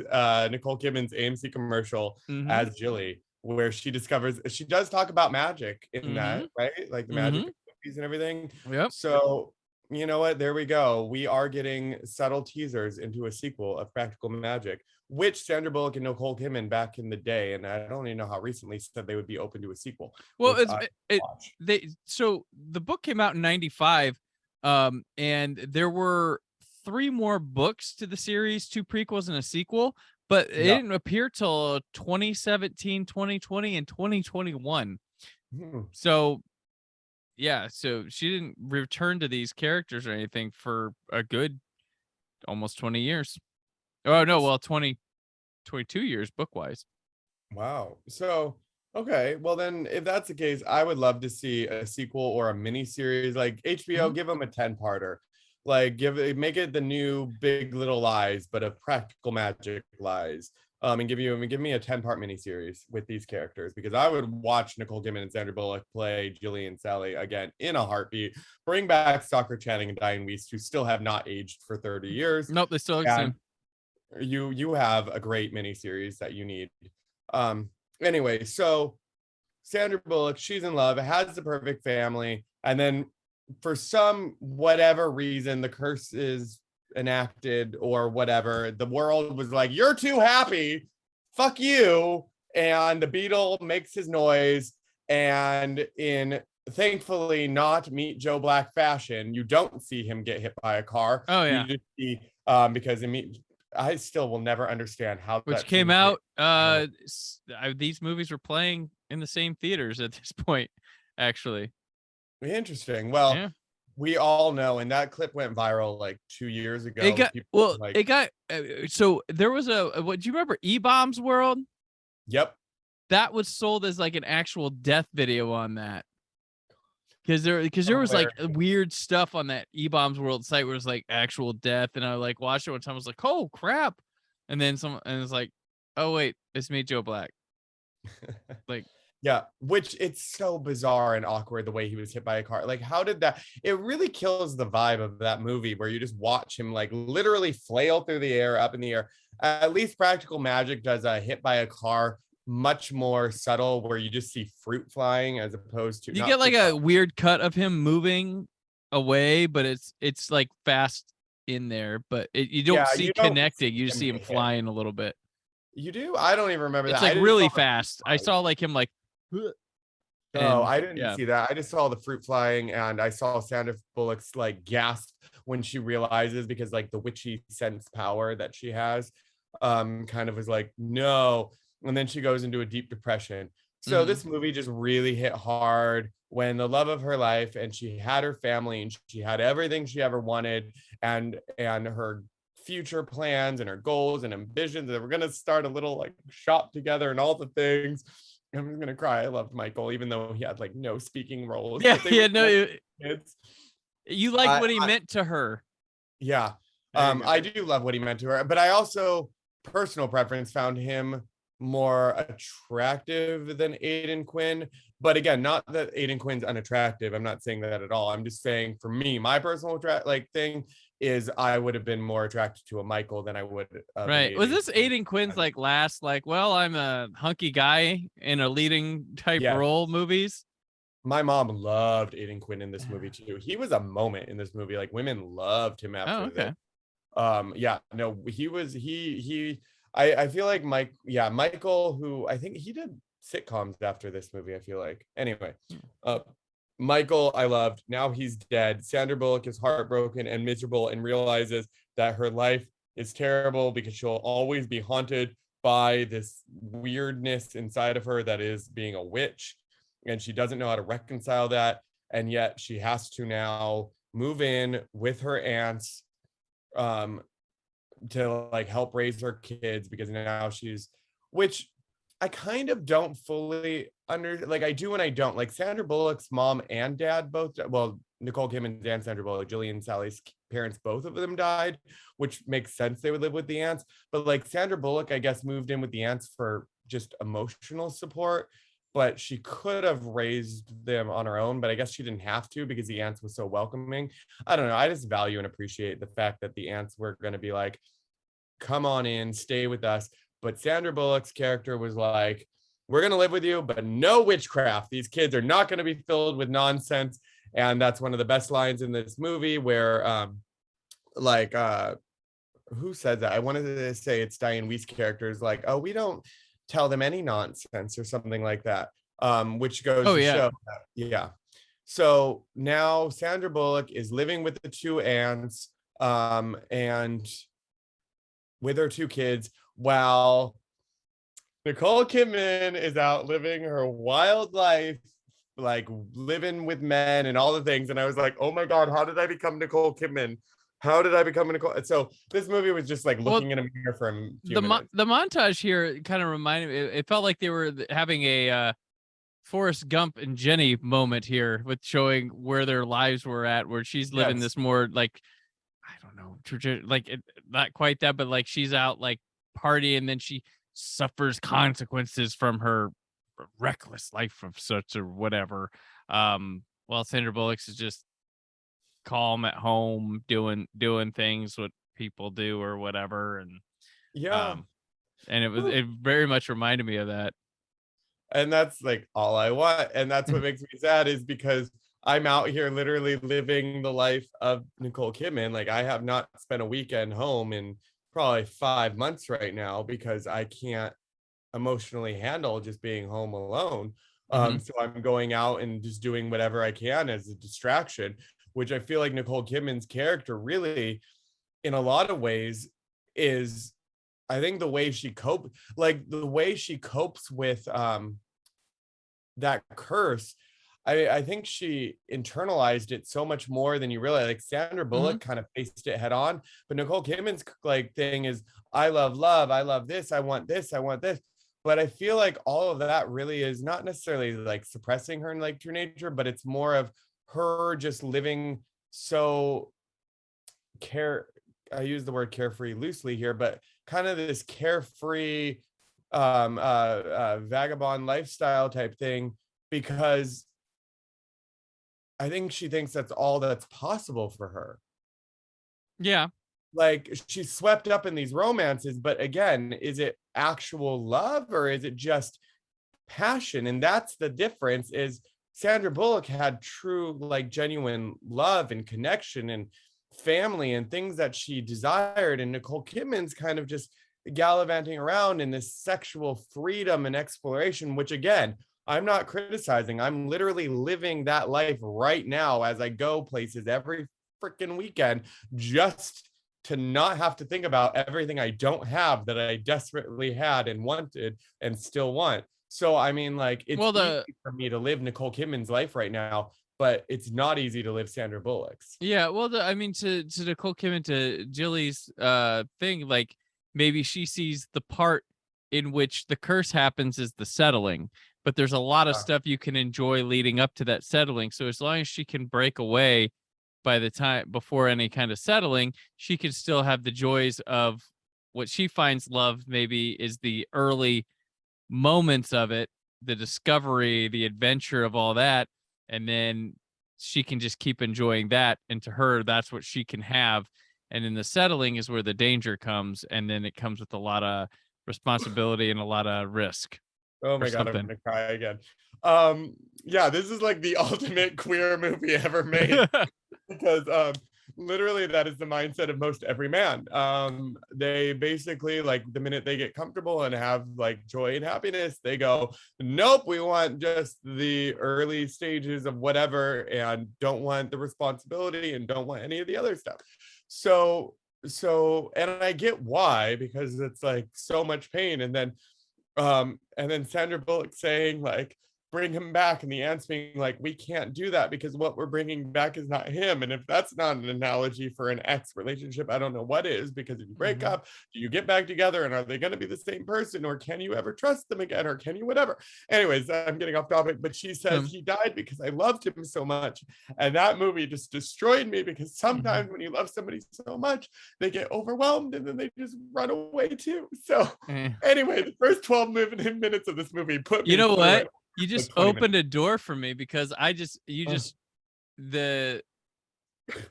Nicole Kidman's AMC commercial as Jilly, where she does talk about magic in that, right? Like the magic movies and everything. Yep. So, you know what? There we go. We are getting subtle teasers into a sequel of Practical Magic, which Sandra Bullock and Nicole Kidman back in the day, and I don't even know how recently, said they would be open to a sequel. Well, Watch. so the book came out in 95, and there were 3 more books to the series, 2 prequels and a sequel, but it didn't appear till 2017, 2020, and 2021. So yeah, so she didn't return to these characters or anything for a good almost 20 years. Oh no, well, 22 years book-wise. Wow. So, okay. Well, then, if that's the case, I would love to see a sequel or a mini series. Like HBO, give them a 10-parter. Like, make it the new Big Little Lies, but of Practical Magic lies. And give me a 10-part miniseries with these characters, because I would watch Nicole Kidman and Sandra Bullock play Jilly and Sally again in a heartbeat. Bring back Stalker Channing and Diane Wiest, who still have not aged for 30 years. Nope, they still exist. You have a great miniseries that you need. Anyway, so Sandra Bullock, she's in love, has the perfect family, and then for some whatever reason, the curse is enacted or whatever. The world was like, you're too happy, fuck you. And the beetle makes his noise, and in thankfully not Meet Joe Black fashion, you don't see him get hit by a car. Oh yeah, you just see, because I still will never understand how which came out. These movies were playing in the same theaters at this point, actually. Interesting. Well, yeah. We all know, and that clip went viral like 2 years ago. So there was what do you remember? E-Bombs World? Yep. That was sold as like an actual death video on that. Because there was like weird stuff on that E-Bombs World site where it was like actual death, and I like watched it one time. I was like, oh crap. And then it's like, oh wait, it's me, Joe Black. Like, yeah, which it's so bizarre and awkward the way he was hit by a car. Like, how did that? It really kills the vibe of that movie where you just watch him like literally flail through the air, up in the air. At least Practical Magic does a hit by a car much more subtle, where you just see fruit flying as opposed to you get like a weird cut of him moving away, but it's like fast in there, but you don't see connecting. You just see him flying a little bit. You do? I don't even remember that. It's like really fast. I saw like him like. Oh, I didn't see that. I just saw the fruit flying, and I saw Sandra Bullock's like gasp when she realizes, because like the witchy sense power that she has, kind of was like, no. And then she goes into a deep depression. So this movie just really hit hard when the love of her life, and she had her family, and she had everything she ever wanted, and her future plans and her goals and ambitions. They were going to start a little like shop together and all the things. I'm just gonna cry. I loved Michael, even though he had like no speaking roles. Yeah, you like what he meant to her. Yeah, I do love what he meant to her, but I also, personal preference, found him more attractive than Aidan Quinn. But again, not that Aidan Quinn's unattractive. I'm not saying that at all. I'm just saying, for me, my personal thing is I would have been more attracted to a Michael than I would of an Right. Was this Quinn. Aiden Quinn's like last, like, well, I'm a hunky guy in a leading type Yes. role movies? My mom loved Aiden Quinn in this movie too. He was a moment in this movie. Like women loved him after Oh, okay. this. Yeah, no, he was I feel like Michael, who I think he did sitcoms after this movie, I feel like. Anyway, Michael, I loved. Now he's dead. Sandra Bullock is heartbroken and miserable and realizes that her life is terrible because she'll always be haunted by this weirdness inside of her that is being a witch. And she doesn't know how to reconcile that. And yet she has to now move in with her aunts to like help raise her kids, because now which I kind of don't fully like, I do and I don't. Like Sandra Bullock's mom and dad both, well, Nicole Kidman and Sandra Bullock, Julie and Sally's parents, both of them died, which makes sense they would live with the aunts. But like Sandra Bullock, I guess, moved in with the aunts for just emotional support, but she could have raised them on her own, but I guess she didn't have to because the aunts was so welcoming. I don't know. I just value and appreciate the fact that the aunts were going to be like, come on in, stay with us. But Sandra Bullock's character was like, we're going to live with you, but no witchcraft. These kids are not going to be filled with nonsense. And that's one of the best lines in this movie where who said that? I wanted to say it's Diane Weist's character is like, oh, we don't tell them any nonsense or something like that. Which goes to show that, yeah. So now Sandra Bullock is living with the two aunts and with her two kids, while Nicole Kidman is out living her wild life, like living with men and all the things. And I was like, oh my God, how did I become Nicole Kidman? How did I become a Nicole? So this movie was just like looking in a mirror for a few minutes. The montage here kind of reminded me, it felt like they were having a Forrest Gump and Jenny moment here with showing where their lives were at, where she's living this more like, I don't know, like not quite that, but like she's out like partying, and then she suffers consequences from her reckless life of such or whatever. While Sandra Bullock's is just calm at home, doing things what people do or whatever, and and it very much reminded me of that. And that's like all I want, and that's what makes me sad, is because I'm out here literally living the life of Nicole Kidman. Like I have not spent a weekend home in probably 5 months right now because I can't emotionally handle just being home alone. So I'm going out and just doing whatever I can as a distraction, which I feel like Nicole Kidman's character really, in a lot of ways, is, I think the way she copes with that curse. I think she internalized it so much more than you realize. Like Sandra Bullock kind of faced it head on, but Nicole Kidman's like thing is, I love love, I love this, I want this, I want this. But I feel like all of that really is not necessarily like suppressing her like true nature, but it's more of her just living so I use the word carefree loosely here, but kind of this carefree vagabond lifestyle type thing, because I think she thinks that's all that's possible for her. Yeah. Like she's swept up in these romances, but again, is it actual love or is it just passion? And that's the difference, is Sandra Bullock had true, like genuine love and connection and family and things that she desired. And Nicole Kidman's kind of just gallivanting around in this sexual freedom and exploration, which again, I'm not criticizing. I'm literally living that life right now as I go places every freaking weekend, just to not have to think about everything I don't have that I desperately had and wanted and still want. So, I mean, like, it's easy for me to live Nicole Kidman's life right now, but it's not easy to live Sandra Bullock's. Yeah, well, I mean, to Nicole Kidman, to Jilly's thing, like maybe she sees the part in which the curse happens is the settling, but there's a lot of stuff you can enjoy leading up to that settling. So as long as she can break away by the time before any kind of settling, she can still have the joys of what she finds love maybe is the early moments of it, the discovery, the adventure of all that, and then she can just keep enjoying that. And to her, that's what she can have. and in the settling is where the danger comes, and then it comes with a lot of responsibility and a lot of risk. Oh my or God, I'm something. gonna cry again. Yeah, this is like the ultimate queer movie ever made because literally that is the mindset of most every man. They basically, like, the minute they get comfortable and have like joy and happiness, they go, nope, we want just the early stages of whatever and don't want the responsibility and don't want any of the other stuff. So and I get why, because it's like so much pain. And then Sandra Bullock saying, like, bring him back, and the aunt's being like, we can't do that because what we're bringing back is not him. And if that's not an analogy for an ex relationship, I don't know what is, because if you break up, do you get back together, and are they going to be the same person, or can you ever trust them again, or can you whatever? Anyways, I'm getting off topic, but she says he died because I loved him so much. And that movie just destroyed me, because sometimes when you love somebody so much, they get overwhelmed and then they just run away too. So anyway, the first 12 minutes of this movie put me You know through what? it. You just 20 opened a door for me, because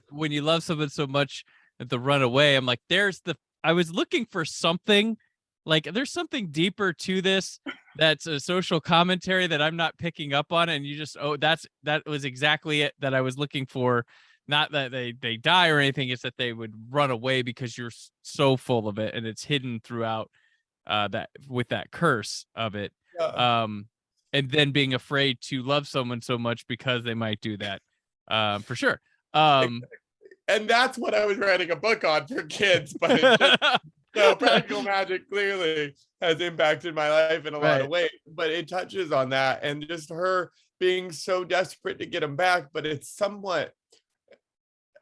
when you love someone so much that the run away, I'm like, I was looking for something, like there's something deeper to this that's a social commentary that I'm not picking up on, and that was exactly it that I was looking for. Not that they die or anything, it's that they would run away because you're so full of it, and it's hidden throughout that with that curse of it. Yeah. And then being afraid to love someone so much because they might do that. For sure. And that's what I was writing a book on for kids, but it's just, so practical magic clearly has impacted my life in a lot of ways, but it touches on that, and just her being so desperate to get him back. But it's somewhat,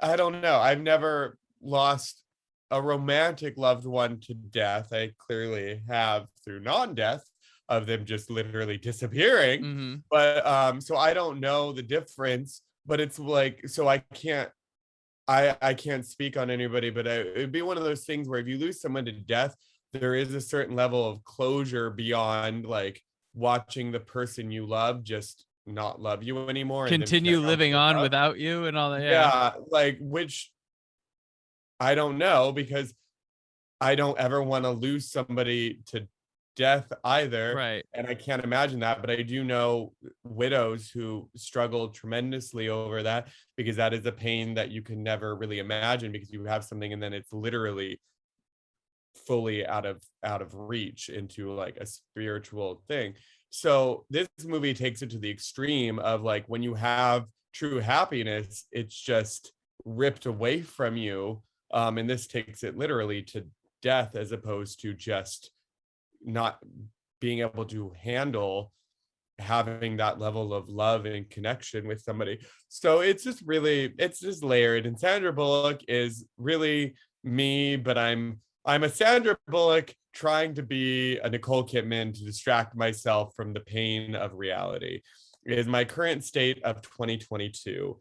I don't know, I've never lost a romantic loved one to death. I clearly have through non-death of them just literally disappearing. But so I don't know the difference, but it's like, so I can't speak on anybody, but it'd be one of those things where if you lose someone to death, there is a certain level of closure beyond like watching the person you love just not love you anymore, continue living on without you and all that. Yeah, like, which I don't know, because I don't ever want to lose somebody to death either. Right. And I can't imagine that, but I do know widows who struggle tremendously over that, because that is a pain that you can never really imagine, because you have something and then it's literally fully out of reach into like a spiritual thing. So this movie takes it to the extreme of like, when you have true happiness, it's just ripped away from you. And this takes it literally to death, as opposed to just not being able to handle having that level of love and connection with somebody. So it's just layered. And Sandra Bullock is really me, but I'm a Sandra Bullock trying to be a Nicole Kidman to distract myself from the pain of reality. It is my current state of 2022,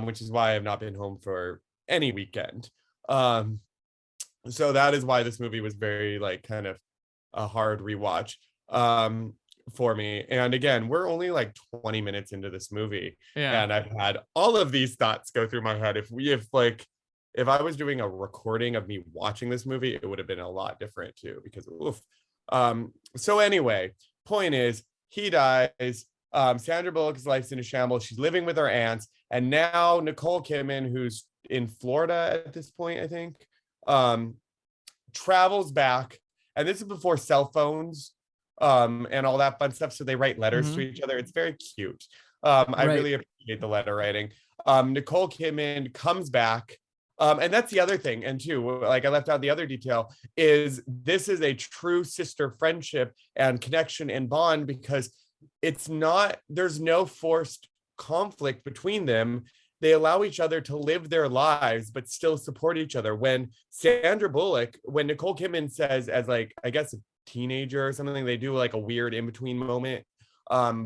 which is why I've not been home for any weekend. So that is why this movie was very like kind of a hard rewatch for me. And again, we're only like 20 minutes into this movie, and I've had all of these thoughts go through my head. If I was doing a recording of me watching this movie, it would have been a lot different too, because oof. So anyway, point is, he dies. Sandra Bullock's life's in a shambles. She's living with her aunts, and now Nicole Kidman, who's in Florida at this point, I think, travels back. And this is before cell phones and all that fun stuff. So they write letters to each other. It's very cute. I really appreciate the letter writing. Nicole Kidman comes back. And that's the other thing. And too, like I left out the other detail, is this is a true sister friendship and connection and bond, because there's no forced conflict between them. They allow each other to live their lives, but still support each other. When Nicole Kidman says, as like, I guess a teenager or something, they do like a weird in-between moment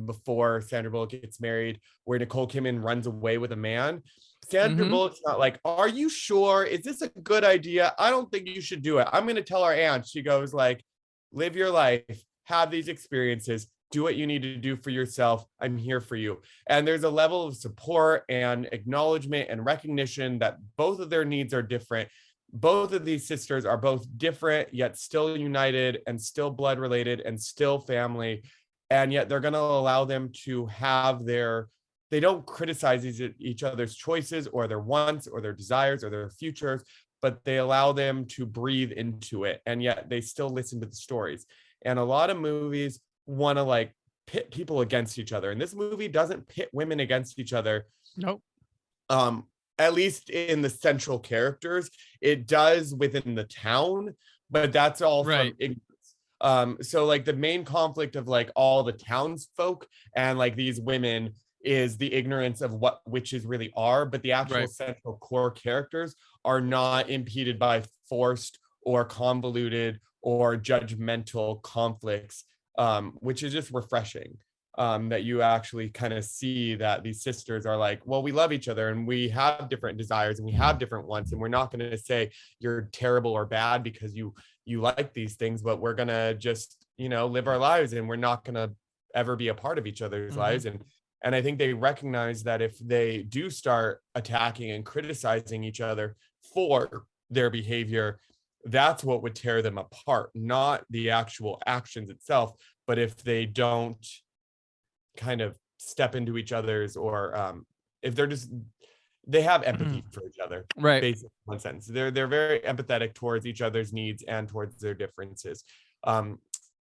before Sandra Bullock gets married, where Nicole Kidman runs away with a man. Sandra Bullock's not like, are you sure? Is this a good idea? I don't think you should do it. I'm going to tell our aunt. She goes like, live your life, have these experiences, do what you need to do for yourself. I'm here for you. And there's a level of support and acknowledgement and recognition that both of their needs are different. both of these sisters are both different yet still united and still blood related and still family, and yet they're going to allow them to have they don't criticize each other's choices or their wants or their desires or their futures, but they allow them to breathe into it, and yet they still listen to the stories. And a lot of movies want to like pit people against each other, and this movie doesn't pit women against each other. Nope. At least in the central characters. It does within the town, but that's all Right. from ignorance. So like the main conflict of like all the townsfolk and like these women is the ignorance of what witches really are, but the actual Right. central core characters are not impeded by forced or convoluted or judgmental conflicts, which is just refreshing. That you actually kind of see that these sisters are like, well, we love each other and we have different desires and we have different wants, and we're not going to say you're terrible or bad because you like these things, but we're going to just, live our lives, and we're not going to ever be a part of each other's lives. And I think they recognize that if they do start attacking and criticizing each other for their behavior, that's what would tear them apart, not the actual actions itself. But if they don't kind of step into each other's, or if they have empathy for each other, Right. basically, in one sentence, they're very empathetic towards each other's needs and towards their differences,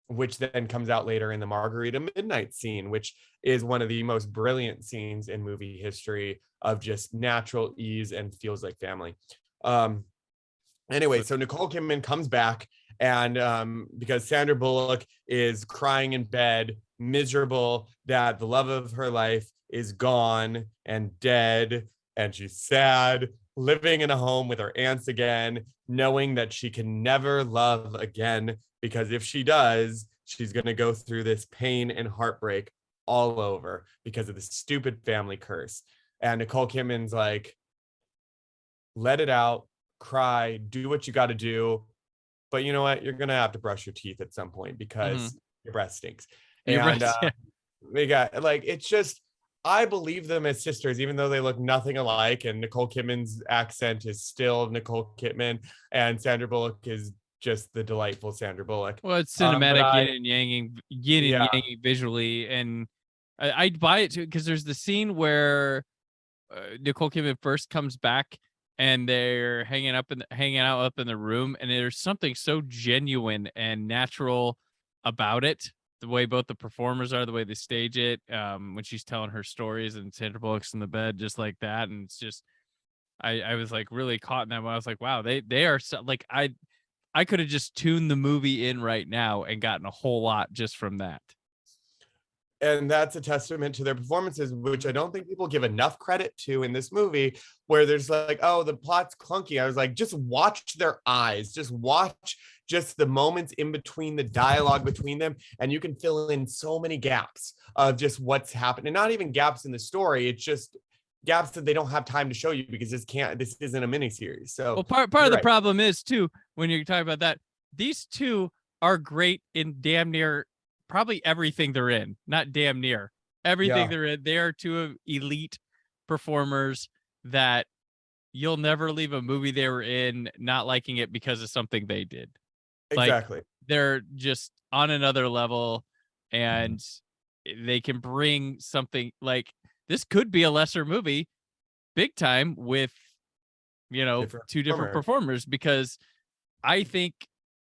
which then comes out later in the Margarita Midnight scene, which is one of the most brilliant scenes in movie history of just natural ease and feels like family. Anyway, so Nicole Kidman comes back, and because Sandra Bullock is crying in bed, miserable that the love of her life is gone and dead, and she's sad, living in a home with her aunts again, knowing that she can never love again, because if she does, she's going to go through this pain and heartbreak all over because of the stupid family curse. And Nicole Kidman's like, let it out, cry, do what you got to do, but you know what, you're gonna have to brush your teeth at some point because your breath stinks. We got like, it's just, I believe them as sisters, even though they look nothing alike, and Nicole Kidman's accent is still Nicole Kidman and Sandra Bullock is just the delightful Sandra Bullock. Well, it's cinematic, yin and Yeah. yang visually, and I'd buy it too, because there's the scene where Nicole Kidman first comes back and they're hanging out up in the room, and there's something so genuine and natural about it. The way both the performers are, the way they stage it, when she's telling her stories and Sandra Bullock's in the bed just like that, and it's just, I was like really caught in that one. I was like, wow, they are so, like, I could have just tuned the movie in right now and gotten a whole lot just from that. And that's a testament to their performances, which I don't think people give enough credit to in this movie, where there's like, oh, the plot's clunky. I was like, just watch their eyes, just watch just the moments in between, the dialogue between them, and you can fill in so many gaps of just what's happening. Not even gaps in the story, it's just gaps that they don't have time to show you because this isn't a miniseries. So well, part of the problem is too, when you're talking about that, these two are great in damn near probably everything they're in. Not damn near everything they're in. They are two elite performers that you'll never leave a movie they were in not liking it because of something they did. Exactly. Like, they're just on another level, and they can bring something like, this could be a lesser movie big time with, two different performers, because I think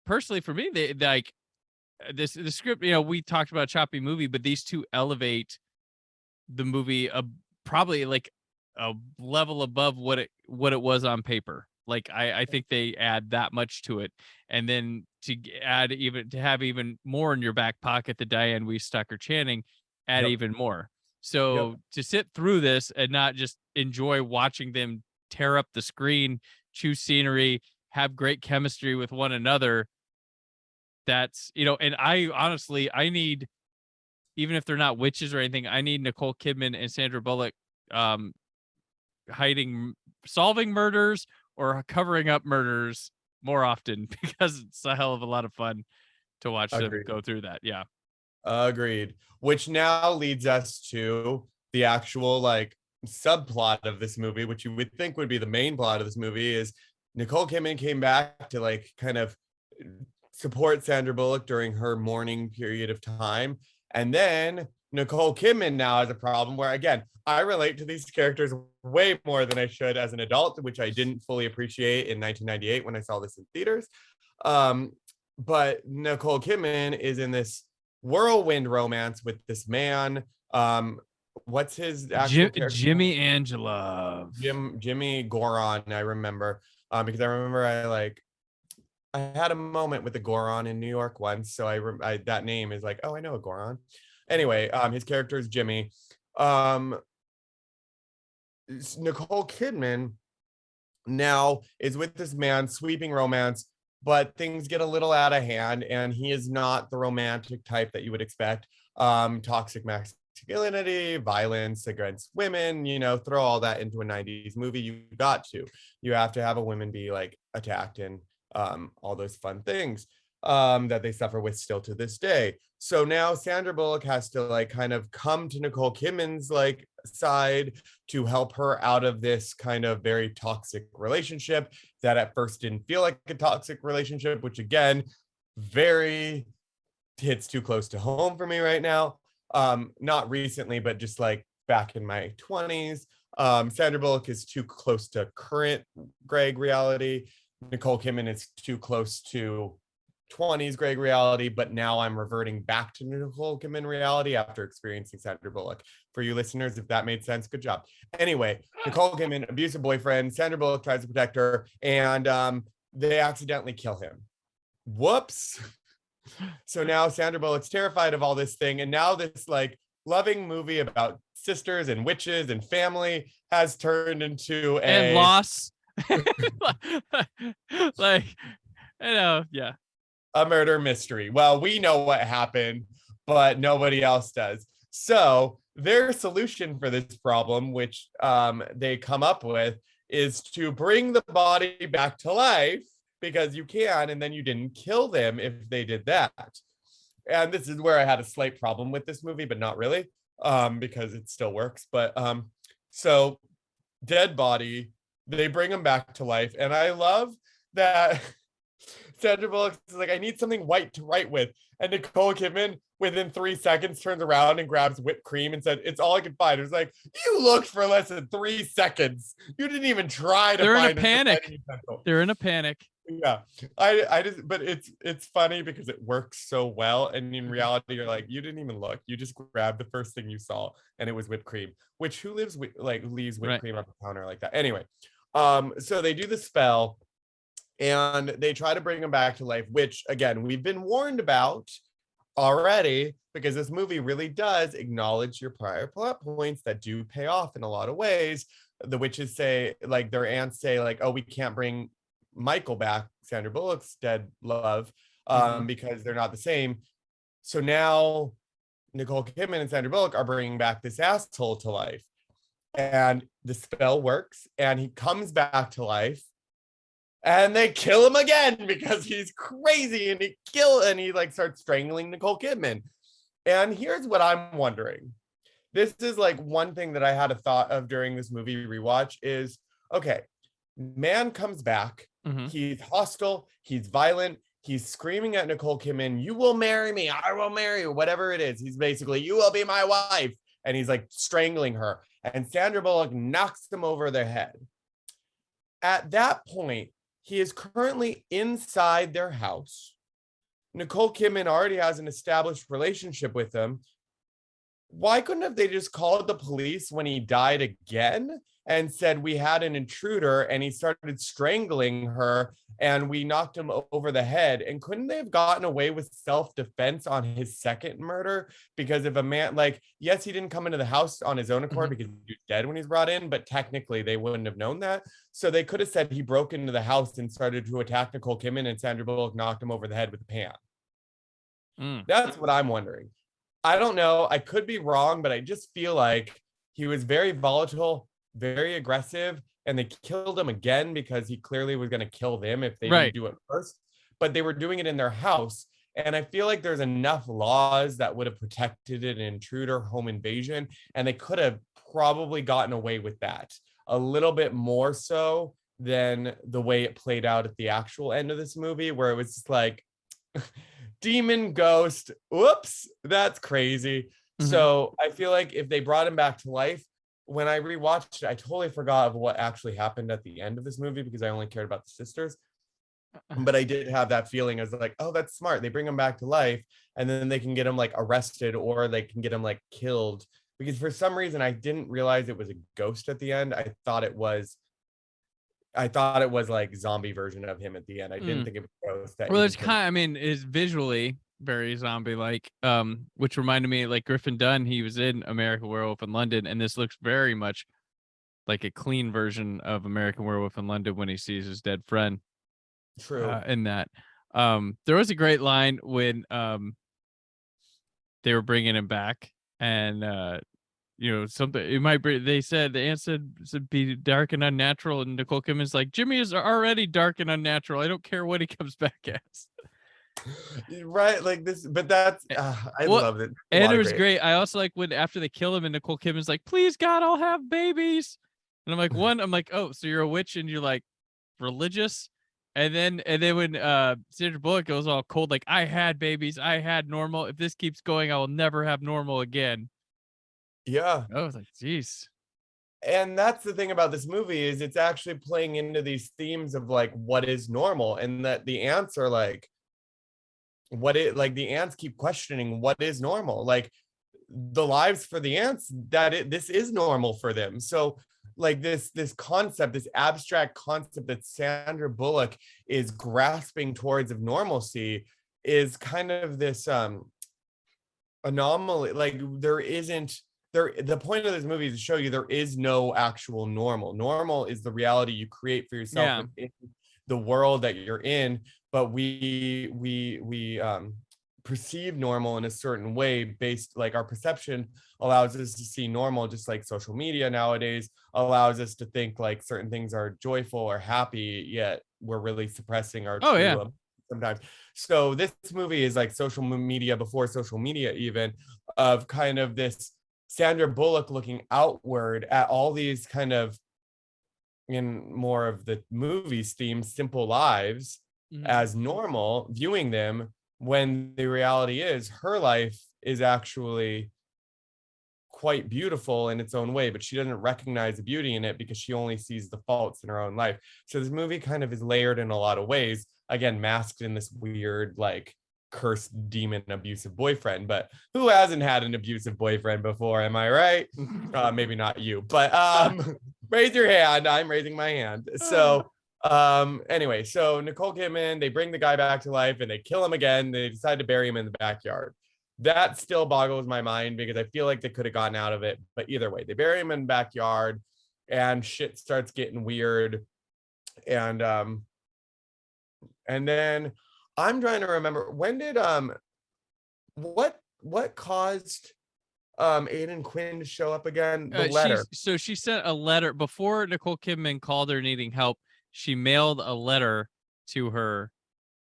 personally for me, they like the script, we talked about a choppy movie, but these two elevate the movie probably like a level above what it was on paper. Like, I think they add that much to it, and then to have even more in your back pocket, the Diane Weiss, Tucker Channing add even more. So to sit through this and not just enjoy watching them tear up the screen, choose scenery, have great chemistry with one another, that's, and I honestly, I need, even if they're not witches or anything, I need Nicole Kidman and Sandra Bullock solving murders or covering up murders more often, because it's a hell of a lot of fun to watch them go through that. Yeah. Agreed. Which now leads us to the actual like subplot of this movie, which you would think would be the main plot of this movie, is Nicole Kidman came back to like kind of support Sandra Bullock during her mourning period of time. And then Nicole Kidman now has a problem where, again, I relate to these characters way more than I should as an adult, which I didn't fully appreciate in 1998 when I saw this in theaters. But Nicole Kidman is in this whirlwind romance with this man. What's his actual character? Jimmy Angelov. Jimmy Goron, I remember. Because I remember I had a moment with the Goron in New York once, so I that name is like, oh, I know a Goron. Anyway, his character is Jimmy. Nicole Kidman now is with this man, sweeping romance, but things get a little out of hand, and he is not the romantic type that you would expect. Toxic masculinity, violence against women, throw all that into a 90s movie. You have to have a woman be like attacked and all those fun things that they suffer with still to this day. So now Sandra Bullock has to like kind of come to Nicole Kidman's like side to help her out of this kind of very toxic relationship that at first didn't feel like a toxic relationship, which again, very hits too close to home for me right now. Not recently, but just like back in my 20s. Sandra Bullock is too close to current Greg reality. Nicole Kidman is too close to 20s Greg reality, but now I'm reverting back to Nicole Kidman reality after experiencing Sandra Bullock. For you listeners, if that made sense, good job. Anyway, Nicole Kidman, abusive boyfriend, Sandra Bullock tries to protect her, and they accidentally kill him. Whoops. So now Sandra Bullock's terrified of all this thing, and now this like loving movie about sisters and witches and family has turned into and loss. Like, yeah. A murder mystery. Well, we know what happened, but nobody else does. So their solution for this problem, which they come up with, is to bring the body back to life, because you can, and then you didn't kill them if they did that. And this is where I had a slight problem with this movie, but not really, because it still works. But so dead body, they bring him back to life. And I love that Sandra Bullock is like, I need something white to write with. And Nicole Kidman, within 3 seconds, turns around and grabs whipped cream and said, it's all I could find. It was like, you looked for less than 3 seconds. You didn't even try to find it. They're in a panic. Yeah. I just, but it's funny because it works so well. And in reality, you're like, you didn't even look. You just grabbed the first thing you saw, and it was whipped cream, which who leaves whipped cream on the counter like that? Anyway, so they do the spell, and they try to bring him back to life, which again, we've been warned about already, because this movie really does acknowledge your prior plot points that do pay off in a lot of ways. The witches say, like, their aunts say, like, oh, we can't bring Michael back, Sandra Bullock's dead love, because they're not the same. So now Nicole Kidman and Sandra Bullock are bringing back this asshole to life, and the spell works, and he comes back to life. And they kill him again because he's crazy, and he like starts strangling Nicole Kidman. And here's what I'm wondering. This is like one thing that I had a thought of during this movie rewatch is, okay, man comes back. He's hostile. He's violent. He's screaming at Nicole Kidman, you will marry me. I will marry you. Whatever it is. He's basically, you will be my wife. And he's like strangling her. And Sandra Bullock knocks him over the head. At that point, he is currently inside their house. Nicole Kidman already has an established relationship with him. Why couldn't have they just called the police when he died again and said, we had an intruder and he started strangling her and we knocked him over the head? And couldn't they have gotten away with self-defense on his second murder? Because if a man, like, yes, he didn't come into the house on his own accord because he was dead when he's brought in, but technically they wouldn't have known that. So they could have said he broke into the house and started to attack Nicole Kidman, and Sandra Bullock knocked him over the head with a pan. That's what I'm wondering. I don't know. I could be wrong, but I just feel like he was very volatile, very aggressive, and they killed him again because he clearly was going to kill them if they didn't do it first. But they were doing it in their house. And I feel like there's enough laws that would have protected an intruder home invasion, and they could have probably gotten away with that a little bit more so than the way it played out at the actual end of this movie, where it was just like demon ghost. Whoops, that's crazy. Mhm. So I feel like if they brought him back to life, when I rewatched it, I totally forgot of what actually happened at the end of this movie because I only cared about the sisters. But I did have that feeling. I was like, oh, that's smart. They bring him back to life and then they can get him like arrested or they can get him like killed. Because for some reason I didn't realize it was a ghost at the end. I thought it was like zombie version of him at the end. I didn't think it was a ghost. That Well, even it's could- kind of, I mean, is visually very zombie like, which reminded me like Griffin Dunn. He was in American Werewolf in London, and this looks very much like a clean version of American Werewolf in London when he sees his dead friend. True. In that, there was a great line when they were bringing him back, and something it might be. They said the ant said be dark and unnatural, and Nicole Kidman's like, Jimmy is already dark and unnatural. I don't care what he comes back as. Right, like this, but that's I Well, loved it. And it was great. I also like when after they kill him and Nicole Kidman's like, please God, I'll have babies. And I'm like, oh, so you're a witch and you're like religious. And then when Sandra Bullock goes all cold, like, I had babies, I had normal. If this keeps going, I will never have normal again. Yeah. I was like, geez. And that's the thing about this movie is it's actually playing into these themes of like what is normal, and that the ants are like the ants keep questioning what is normal, like the lives for the ants this is normal for them. So like this concept, this abstract concept that Sandra Bullock is grasping towards of normalcy is kind of this anomaly. Like the point of this movie is to show you there is no actual normal is the reality you create for yourself in the world that you're in. But we perceive normal in a certain way based, like our perception allows us to see normal, just like social media nowadays allows us to think like certain things are joyful or happy, yet we're really suppressing our sometimes. So this movie is like social media before social media, even, of kind of this Sandra Bullock looking outward at all these kind of, in more of the movie's theme, simple lives as normal, viewing them, when the reality is her life is actually quite beautiful in its own way, but she doesn't recognize the beauty in it because she only sees the faults in her own life. So this movie kind of is layered in a lot of ways, again, masked in this weird, like, cursed demon abusive boyfriend. But who hasn't had an abusive boyfriend before? Am I right? Maybe not you, but raise your hand. I'm raising my hand. So anyway, so Nicole Kidman, they bring the guy back to life and they kill him again. They decide to bury him in the backyard. That still boggles my mind because I feel like they could have gotten out of it. But either way, they bury him in the backyard and shit starts getting weird. And then I'm trying to remember, when did what caused Aidan Quinn to show up again? The letter. So she sent a letter before Nicole Kidman called her needing help. She mailed a letter to her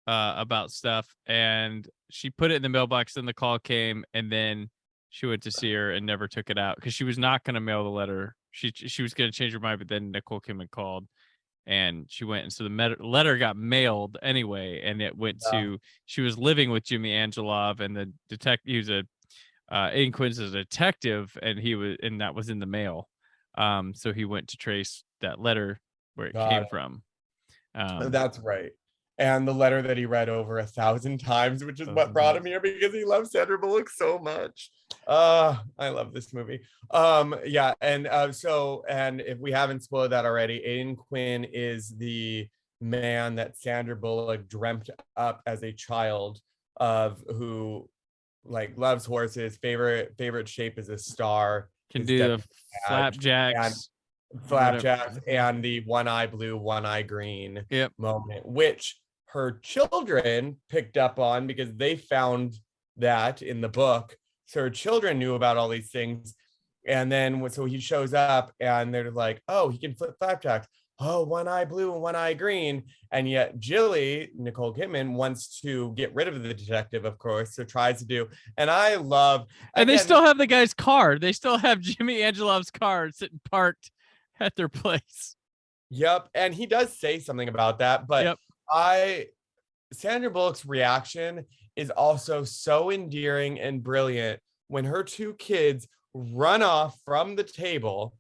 about stuff, and she put it in the mailbox. Then the call came, and then she went to see her and never took it out because she was not going to mail the letter. She was going to change her mind, but then Nicole Kidman called, and she went. And so the letter got mailed anyway, and it went to. She was living with Jimmy Angelov, and the detective. He was Aidan Quinn's a detective, and that was in the mail. So he went to trace that letter where it came from. That's right. And the letter that he read over 1,000 times, which is what brought him here, because he loves Sandra Bullock so much. I love this movie. And if we haven't spoiled that already, Aidan Quinn is the man that Sandra Bullock dreamt up as a child of, who like loves horses, favorite shape is a star, can do the flapjacks and the one eye blue, one eye green moment, which her children picked up on because they found that in the book. So her children knew about all these things. And then so he shows up and they're like, oh, he can flip flapjacks. Oh, one eye blue and one eye green. And yet Jilly, Nicole Kidman, wants to get rid of the detective, of course, so tries to do. And I love... And they still have the guy's car. They still have Jimmy Angelov's car sitting parked at their place. Yep. And he does say something about that, but Yep. Sandra Bullock's reaction is also so endearing and brilliant when her two kids run off from the table,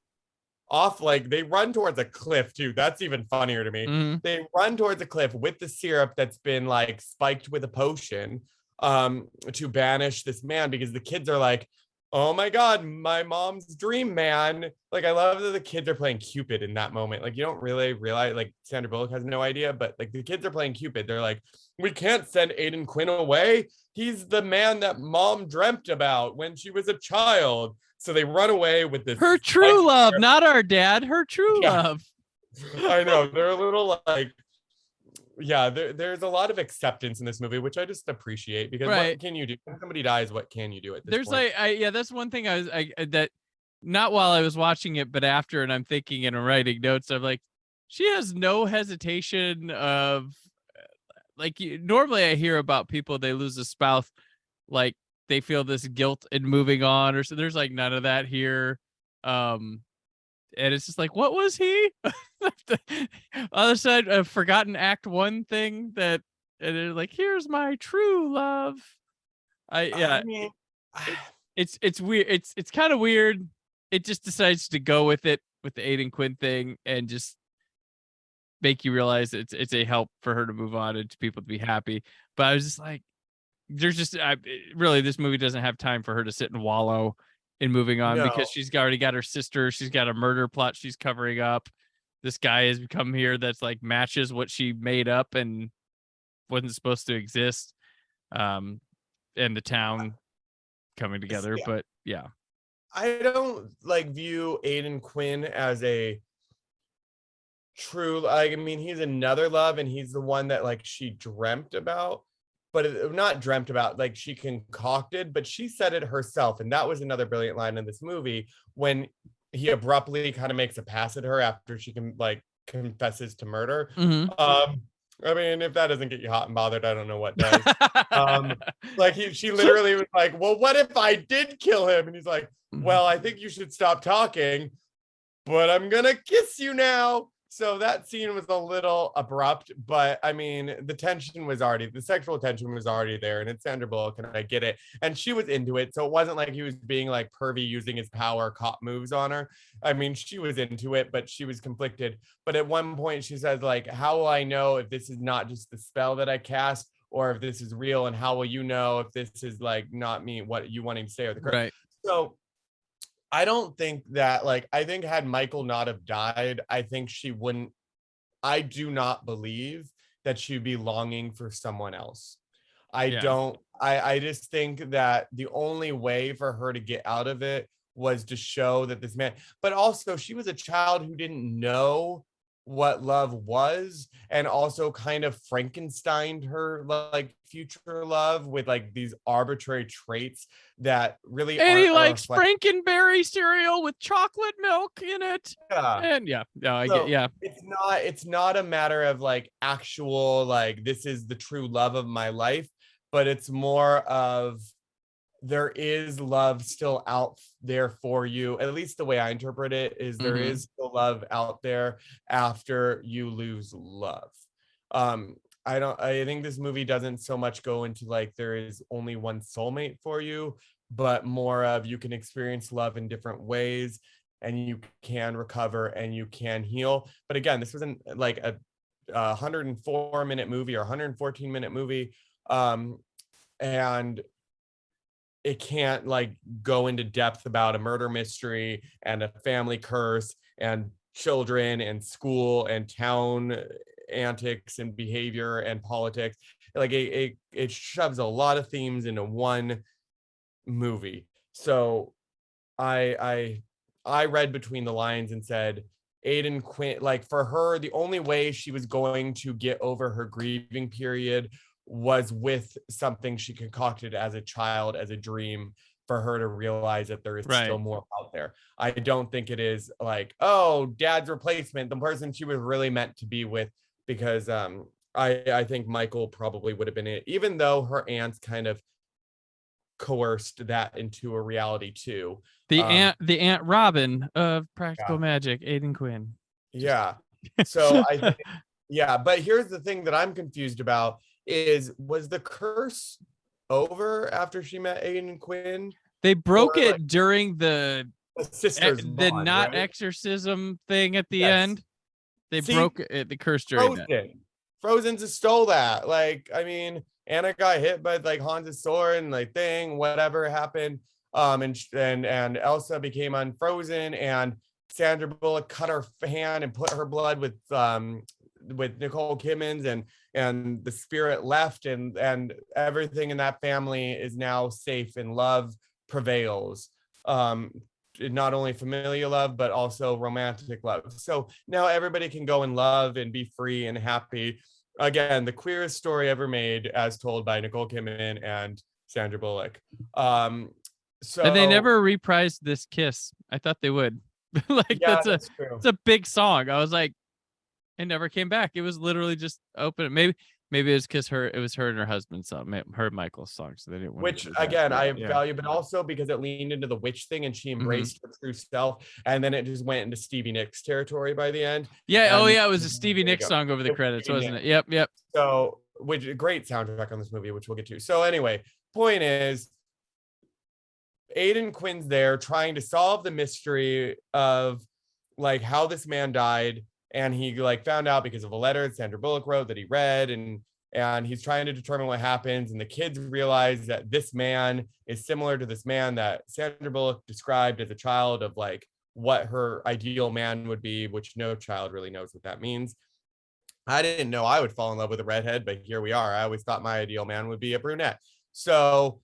off like they run towards a cliff too. That's even funnier to me. Mhm. They run towards a cliff with the syrup that's been like spiked with a potion to banish this man, because the kids are like, oh my god, my mom's dream man. Like, I love that the kids are playing Cupid in that moment. Like, you don't really realize, like, Sandra Bullock has no idea, but like the kids are playing Cupid. They're like, we can't send Aiden Quinn away. He's the man that mom dreamt about when she was a child. So they run away with this. Her true love, not our dad. Her true Yeah. love. I know. They're a little like, yeah, there's a lot of acceptance in this movie, which I just appreciate, because Right. what can you do? When somebody dies, what can you do at this There's point? yeah, that's one thing that not while I was watching it, but after, and I'm thinking and I'm writing notes. I'm like, she has no hesitation of like, normally I hear about people, they lose a spouse, like they feel this guilt in moving on, or so. There's like none of that here. And it's just like, what was he? Other side, a forgotten Act 1 thing that, and they're like, here's my true love. I mean, It's weird. It's kind of weird. It just decides to go with it with the Aiden Quinn thing and just make you realize it's a help for her to move on and to people to be happy. But I was just like, there's just really, this movie doesn't have time for her to sit and wallow in moving on, No. because she's already got her sister. She's got a murder plot she's covering up. This guy has become here that's like matches what she made up and wasn't supposed to exist. And the town coming together. Yeah. But yeah, I don't like view Aiden Quinn as a true, like, I mean, he's another love, and he's the one that like she dreamt about, but not dreamt about, like she concocted, but she said it herself. And that was another brilliant line in this movie, when he abruptly kind of makes a pass at her after she can like confesses to murder. I mean, if that doesn't get you hot and bothered, I don't know what does. Like she literally was like, well, what if I did kill him? And he's like, well, I think you should stop talking, but I'm gonna kiss you now. So that scene was a little abrupt, but I mean, the sexual tension was already there, and it's Sandra Bullock, and I get it. And she was into it. So it wasn't like he was being like pervy using his power cop moves on her. I mean, she was into it, but she was conflicted. But at one point she says, like, how will I know if this is not just the spell that I cast, or if this is real? And how will you know if this is like not me, what you wanting to say, or the right. So I don't think that, like, I think had Michael not have died, I think she wouldn't, I do not believe that she'd be longing for someone else. I just think that the only way for her to get out of it was to show that this man, but also she was a child who didn't know what love was, and also kind of Frankensteined her like future love with like these arbitrary traits that really And he aren't likes Frankenberry cereal with chocolate milk in it. Yeah. And I get, yeah. It's not a matter of like actual, like, this is the true love of my life, but it's more of, there is love still out there for you. At least the way I interpret it is, there is still love out there after you lose love. I think this movie doesn't so much go into like there is only one soulmate for you, but more of you can experience love in different ways, and you can recover and you can heal. But again, this wasn't like a 104-minute movie or 114-minute movie. And it can't like go into depth about a murder mystery and a family curse and children and school and town antics and behavior and politics. Like it shoves a lot of themes into one movie. So I read between the lines and said, Aiden Quinn, like, for her, the only way she was going to get over her grieving period was with something she concocted as a child, as a dream, for her to realize that there is still more out there. I don't think it is like, oh, dad's replacement, the person she was really meant to be with, because I think Michael probably would have been it, even though her aunts kind of coerced that into a reality too. The Aunt Robin of Practical Magic, Aiden Quinn. Yeah. So I think, yeah, but here's the thing that I'm confused about was the curse over after she met Aiden Quinn? They broke Or, it like, during the sisters the bond, not right? exorcism thing at the Yes. end. They See, broke it, the curse during that. Frozen just stole that. Like, I mean, Anna got hit by like Hans's sword and like thing, whatever happened. And Elsa became unfrozen, and Sandra Bullock cut her hand and put her blood with Nicole Kidman's, and the spirit left, and everything in that family is now safe, and love prevails. Not only familial love, but also romantic love. So now everybody can go and love and be free and happy. Again, the queerest story ever made, as told by Nicole Kidman and Sandra Bullock. So And they never reprised This Kiss. I thought they would. Like, yeah, that's true. it's a big song. I was like, it never came back. It was literally just open. Maybe it was because it was her and her husband's song, her and Michael's song, so they didn't want Which to do that. again I Yeah. value, but also because it leaned into the witch thing and she embraced her true self, and then it just went into Stevie Nicks territory by the end. Yeah. And it was a Stevie there you Nicks go. song over the It's credits, Stevie wasn't it? Nicks. Yep. So, which great soundtrack on this movie, which we'll get to. So anyway, point is, Aiden Quinn's there trying to solve the mystery of like how this man died, and he like found out because of a letter Sandra Bullock wrote that he read, and he's trying to determine what happens, and the kids realize that this man is similar to this man that Sandra Bullock described as a child of like what her ideal man would be, which no child really knows what that means. I didn't know I would fall in love with a redhead, but here we are. I always thought my ideal man would be a brunette. So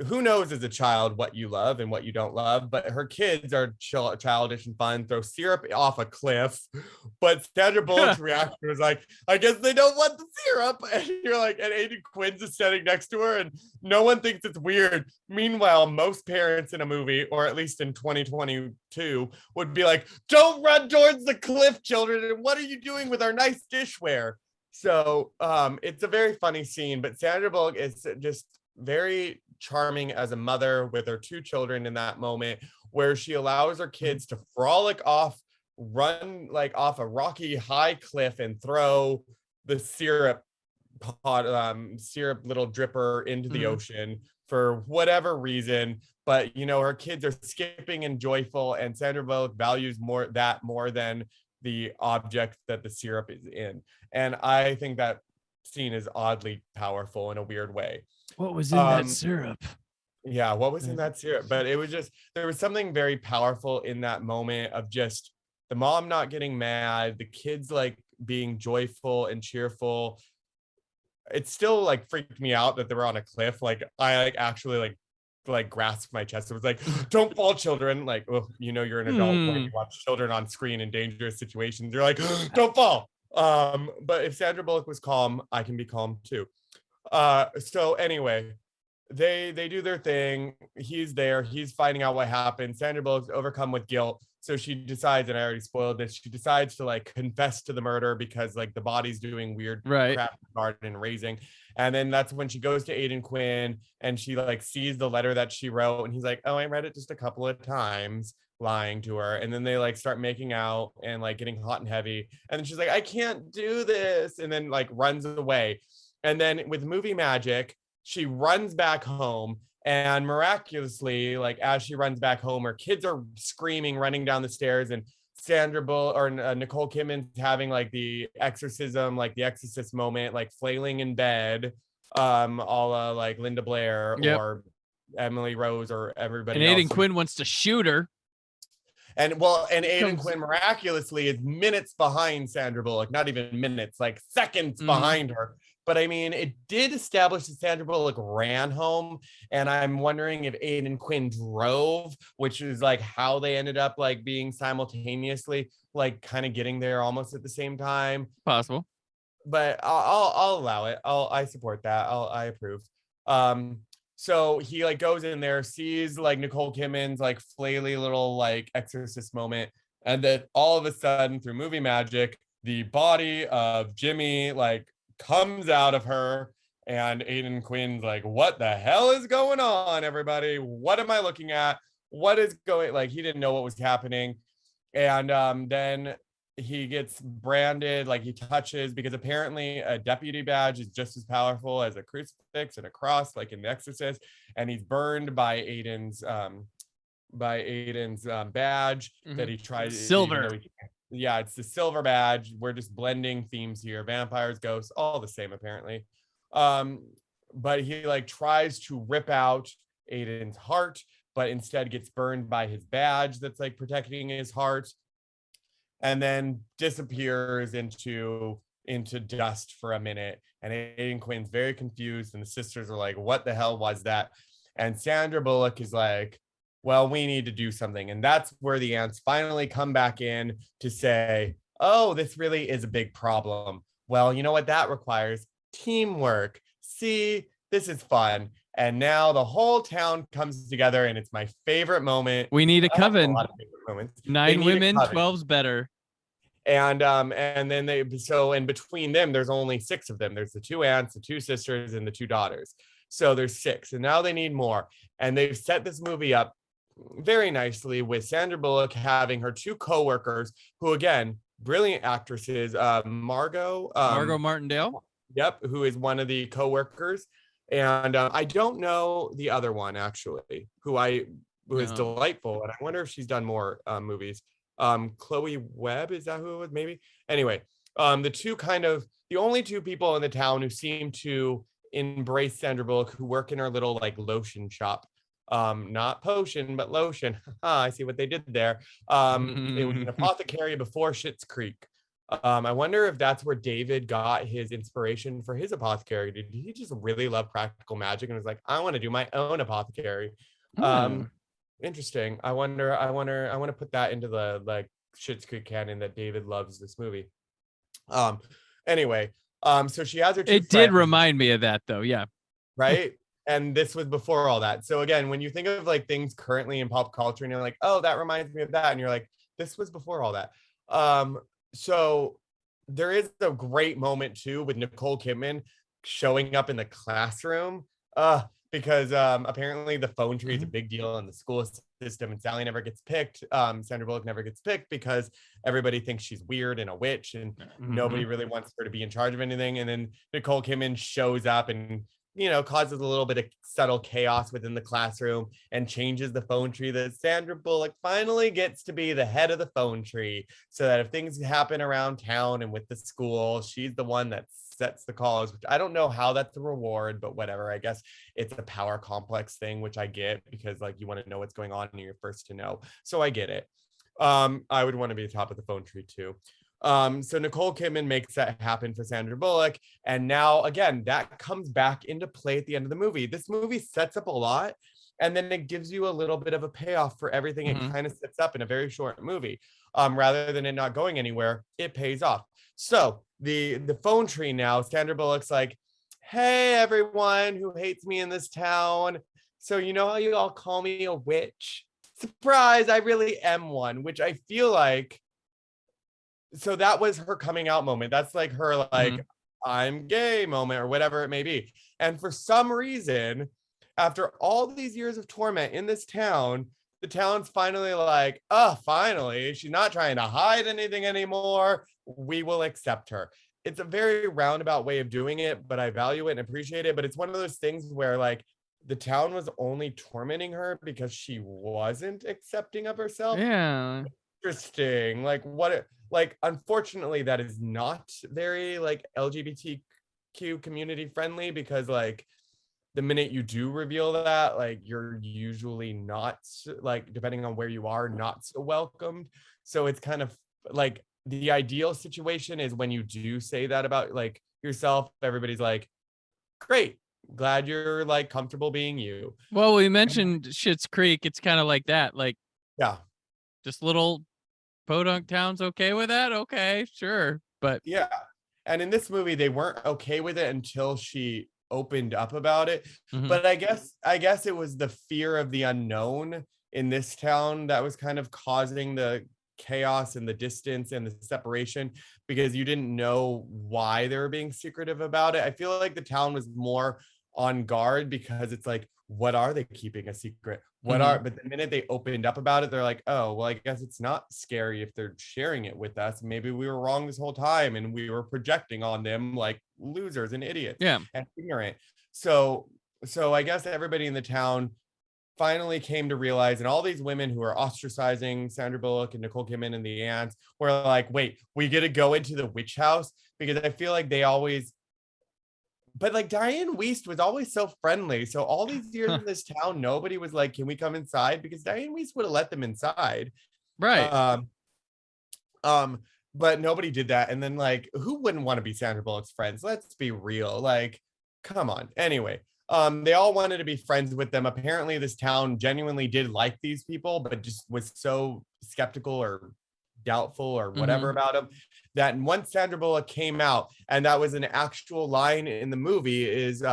who knows as a child what you love and what you don't love, but her kids are childish and fun, throw syrup off a cliff. But Sandra Bullock's reaction was like, I guess they don't want the syrup. And you're like, and Aiden Quinn's is sitting next to her, and no one thinks it's weird. Meanwhile, most parents in a movie, or at least in 2022, would be like, don't run towards the cliff, children. And what are you doing with our nice dishware? So it's a very funny scene, but Sandra Bullock is just very charming as a mother with her two children in that moment, where she allows her kids to frolic off, run like off a rocky high cliff, and throw the syrup little dripper into the ocean for whatever reason. But you know, her kids are skipping and joyful, and Sandra Bullock values more than the object that the syrup is in. And I think that scene is oddly powerful in a weird way. What was in that syrup? Yeah, what was in that syrup? But it was just, there was something very powerful in that moment of just the mom not getting mad, the kids like being joyful and cheerful. It still like freaked me out that they were on a cliff. Like I like actually like grasped my chest. It was like, don't fall, children. Like, oh, you know, you're an adult when you watch children on screen in dangerous situations. You're like, don't fall. But if Sandra Bullock was calm, I can be calm too. So anyway, they do their thing. He's there. He's finding out what happened. Sandra Bullock's overcome with guilt. So she decides, and I already spoiled this, she decides to like confess to the murder because like the body's doing weird crap in the garden and raising. And then that's when she goes to Aiden Quinn and she like sees the letter that she wrote. And he's like, oh, I read it just a couple of times, lying to her. And then they like start making out and like getting hot and heavy. And then she's like, I can't do this. And then like runs away. And then with movie magic, she runs back home, and miraculously, like as she runs back home, her kids are screaming, running down the stairs, and Sandra Bullock or Nicole Kidman's having like the exorcism, like the exorcist moment, like flailing in bed, a la like Linda Blair or Emily Rose or everybody and else. Aiden Quinn wants to shoot her. And Aiden Quinn miraculously is minutes behind Sandra Bullock, not even minutes, like seconds behind her. But I mean, it did establish that Sandra Bullock ran home, and I'm wondering if Aiden Quinn drove, which is like how they ended up like being simultaneously, like kind of getting there almost at the same time. Possible. But I'll allow it. I support that. I approve. So he like goes in there, sees like Nicole Kidman's like flaily little like exorcist moment, and then all of a sudden through movie magic, the body of Jimmy like comes out of her, and Aiden Quinn's like, what the hell is going on, everybody? What am I looking at? What is going, like he didn't know what was happening. And then he gets branded, like he touches, because apparently a deputy badge is just as powerful as a crucifix and a cross, like in The Exorcist, and he's burned by Aiden's badge that he tried. Silver. Yeah, it's the silver badge. We're just blending themes here: vampires, ghosts, all the same apparently. But he like tries to rip out Aiden's heart, but instead gets burned by his badge that's like protecting his heart, and then disappears into dust for a minute. And Aiden Quinn's very confused, and the sisters are like, what the hell was that? And Sandra Bullock is like, well, we need to do something. And that's where the aunts finally come back in to say, oh, this really is a big problem. Well, you know what that requires? Teamwork. See, this is fun. And now the whole town comes together, and it's my favorite moment. We need a coven. A lot of favorite moments. 9 women, 12's better. And then in between them, there's only 6 of them. There's the 2 aunts, the 2 sisters, and the 2 daughters. So there's 6, and now they need more. And they've set this movie up very nicely with Sandra Bullock having her 2 co-workers, who again, brilliant actresses, Margot Martindale. Yep, who is one of the co-workers. And I don't know the other one actually, who is delightful, and I wonder if she's done more movies. Chloe Webb, is that who it was? Maybe. Anyway, the only 2 people in the town who seem to embrace Sandra Bullock, who work in her little like lotion shop. Not potion, but lotion. I see what they did there. It was an apothecary before Schitt's Creek. I wonder if that's where David got his inspiration for his apothecary. Did he just really love practical magic and was like, I want to do my own apothecary? Interesting. I want to put that into the like Schitt's Creek canon that David loves this movie. Anyway, so she has her 2 It friends. did remind me of that though. Yeah. Right. And this was before all that. So again, when you think of like things currently in pop culture and you're like, oh, that reminds me of that. And you're like, this was before all that. So there is a great moment too with Nicole Kidman showing up in the classroom. Because apparently the phone tree is a big deal in the school system, and Sally never gets picked. Sandra Bullock never gets picked because everybody thinks she's weird and a witch, and nobody really wants her to be in charge of anything. And then Nicole Kidman shows up and, you know, causes a little bit of subtle chaos within the classroom and changes the phone tree, that Sandra Bullock finally gets to be the head of the phone tree, so that if things happen around town and with the school, she's the one that sets the calls, which I don't know how that's a reward, but whatever. I guess it's a power complex thing, which I get, because like you want to know what's going on and you're first to know. So I get it. I would want to be top of the phone tree too. So Nicole Kidman makes that happen for Sandra Bullock. And now, again, that comes back into play at the end of the movie. This movie sets up a lot, and then it gives you a little bit of a payoff for everything it kind of sets up in a very short movie. Rather than it not going anywhere, it pays off. So the phone tree now, Sandra Bullock's like, hey, everyone who hates me in this town. So you know how you all call me a witch? Surprise, I really am one, which I feel like, so that was her coming out moment. That's like her like, I'm gay moment, or whatever it may be. And for some reason, after all these years of torment in this town, the town's finally like, oh, finally, she's not trying to hide anything anymore. We will accept her. It's a very roundabout way of doing it, but I value it and appreciate it. But it's one of those things where like the town was only tormenting her because she wasn't accepting of herself. Yeah. Interesting. Like unfortunately, that is not very like LGBTQ community friendly, because like the minute you do reveal that, like you're usually not, like, depending on where you are, not so welcomed. So it's kind of like the ideal situation is when you do say that about like yourself, everybody's like, great, glad you're like comfortable being you. Well, we mentioned Schitt's Creek. It's kind of like that. Like, yeah, just little podunk towns okay with that? Okay, sure. But yeah. And in this movie, they weren't okay with it until she opened up about it. But I guess it was the fear of the unknown in this town that was kind of causing the chaos and the distance and the separation, because you didn't know why they were being secretive about it. I feel like the town was more on guard because it's like, what are they keeping a secret? But the minute they opened up about it, they're like, oh, well, I guess it's not scary if they're sharing it with us. Maybe we were wrong this whole time and we were projecting on them like losers and idiots and ignorant. So I guess everybody in the town finally came to realize, and all these women who are ostracizing Sandra Bullock and Nicole Kidman and the aunts were like, wait, we get to go into the witch house? Because I feel like they always, but like Diane Wiest was always so friendly. So all these years in this town, nobody was like, can we come inside? Because Diane Wiest would have let them inside. Right. But nobody did that. And then like, who wouldn't want to be Sandra Bullock's friends? Let's be real. Like, come on. Anyway, they all wanted to be friends with them. Apparently this town genuinely did like these people, but just was so skeptical or doubtful or whatever about them, that once Sandra Bullock came out, and that was an actual line in the movie, is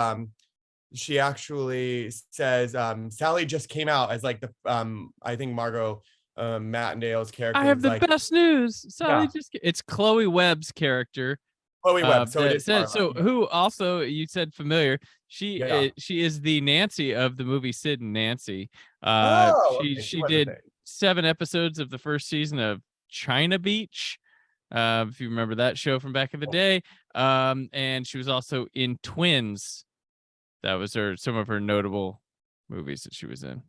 she actually says, Sally just came out, as like the I think Margot Mattindale's character. I have the like, best news. Sally it's Chloe Webb's character. Chloe Webb. So it is so who also, you said familiar. She is the Nancy of the movie Sid and Nancy. She did 7 episodes of the first season of China Beach. If you remember that show from back in the day. And she was also in Twins. That was some of her notable movies that she was in.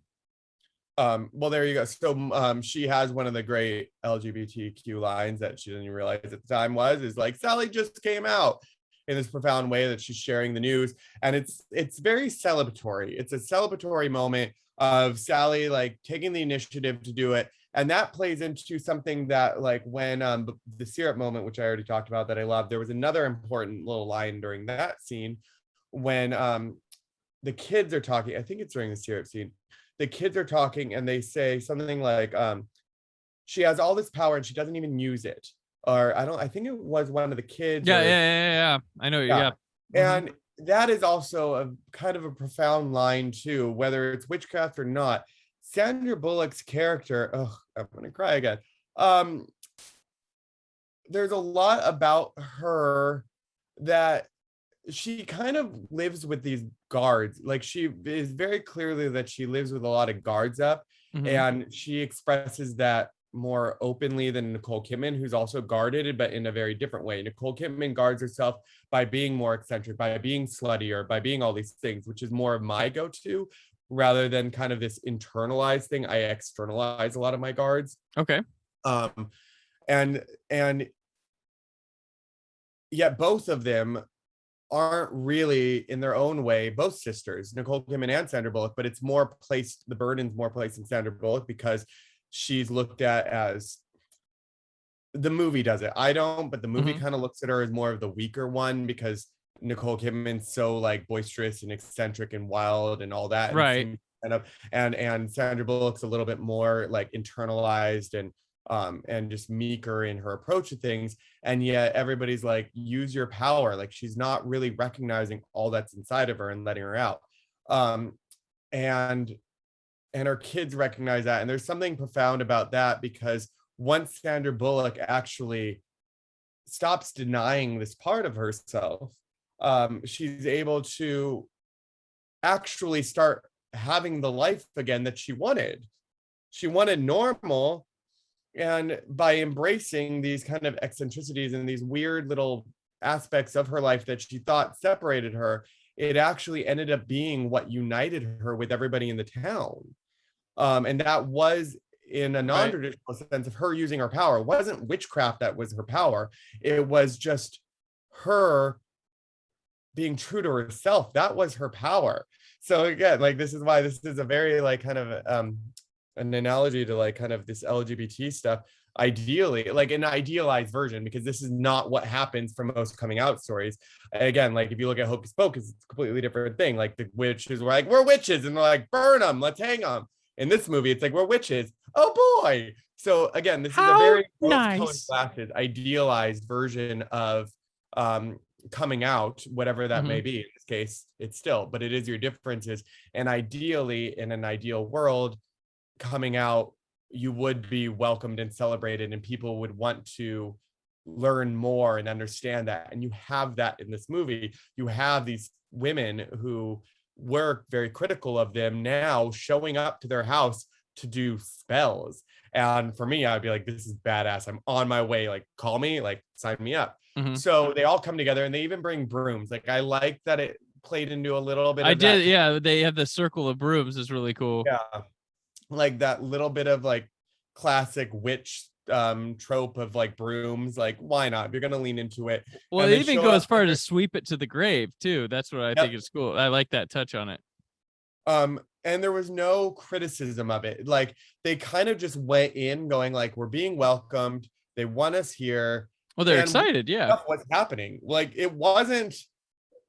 Well, there you go. So she has one of the great LGBTQ lines that she didn't even realize at the time is like, Sally just came out, in this profound way that she's sharing the news. And it's very celebratory. It's a celebratory moment of Sally like taking the initiative to do it. And that plays into something that, like, when the syrup moment, which I already talked about, that I love, there was another important little line during that scene when the kids are talking. I think it's during the syrup scene. The kids are talking and they say something like, she has all this power and she doesn't even use it. Or I think it was one of the kids. Yeah. I know. Yeah. And that is also a kind of a profound line too, whether it's witchcraft or not. Sandra Bullock's character, I'm gonna cry again. There's a lot about her that she kind of lives with these guards. Like, she is very clearly that she lives with a lot of guards up, and she expresses that more openly than Nicole Kidman, who's also guarded, but in a very different way. Nicole Kidman guards herself by being more eccentric, by being sluttier, by being all these things, which is more of my go-to, rather than kind of this internalized thing. I externalize a lot of my guards. Okay. And yet both of them aren't really, in their own way, both sisters, Nicole Kidman and Sandra Bullock, but it's more placed, the burden's more placed in Sandra Bullock because she's looked at as, the movie does it. I don't, but the movie kind of looks at her as more of the weaker one because Nicole Kidman's so like boisterous and eccentric and wild and all that. Right. And Sandra Bullock's a little bit more like internalized and just meeker in her approach to things. And yet everybody's like, use your power. Like, she's not really recognizing all that's inside of her and letting her out. And her kids recognize that. And there's something profound about that, because once Sandra Bullock actually stops denying this part of herself, she's able to actually start having the life again that she wanted. She wanted normal. And by embracing these kind of eccentricities and these weird little aspects of her life that she thought separated her, it actually ended up being what united her with everybody in the town. And that was in a non-traditional sense of her using her power. It wasn't witchcraft that was her power. It was just her being true to herself. That was her power. So again, like, this is why this is a very like kind of an analogy to like kind of this LGBT stuff, ideally like an idealized version, because this is not what happens for most coming out stories. Again, like, if you look at Hocus Pocus, it's a completely different thing. Like, the witches were like, we're witches, and they're like, burn them, let's hang them. In this movie, it's like, we're witches, oh boy. So again, this is a very nice, idealized version of coming out, whatever that may be. In this case, it's still, but it is your differences. And ideally, in an ideal world, coming out, you would be welcomed and celebrated, and people would want to learn more and understand that. And you have that in this movie. You have these women who were very critical of them now showing up to their house to do spells. And for me, I'd be like, this is badass. I'm on my way. Like, call me, like, sign me up. Mhm. So they all come together and they even bring brooms. Like, I like that it played into a little bit I of did, that. yeah. They have the circle of brooms is really cool. Yeah. Like that little bit of like classic witch trope of like brooms. Like, why not? If you're gonna lean into it. Well, And they they even show go as up far and to sweep it to the grave too. That's what I think is cool. I like that touch on it. and there was no criticism of it. Like, they kind of just went in going like, we're being welcomed. They want us here. Well, they're And we excited, yeah. know what's happening. Like, it wasn't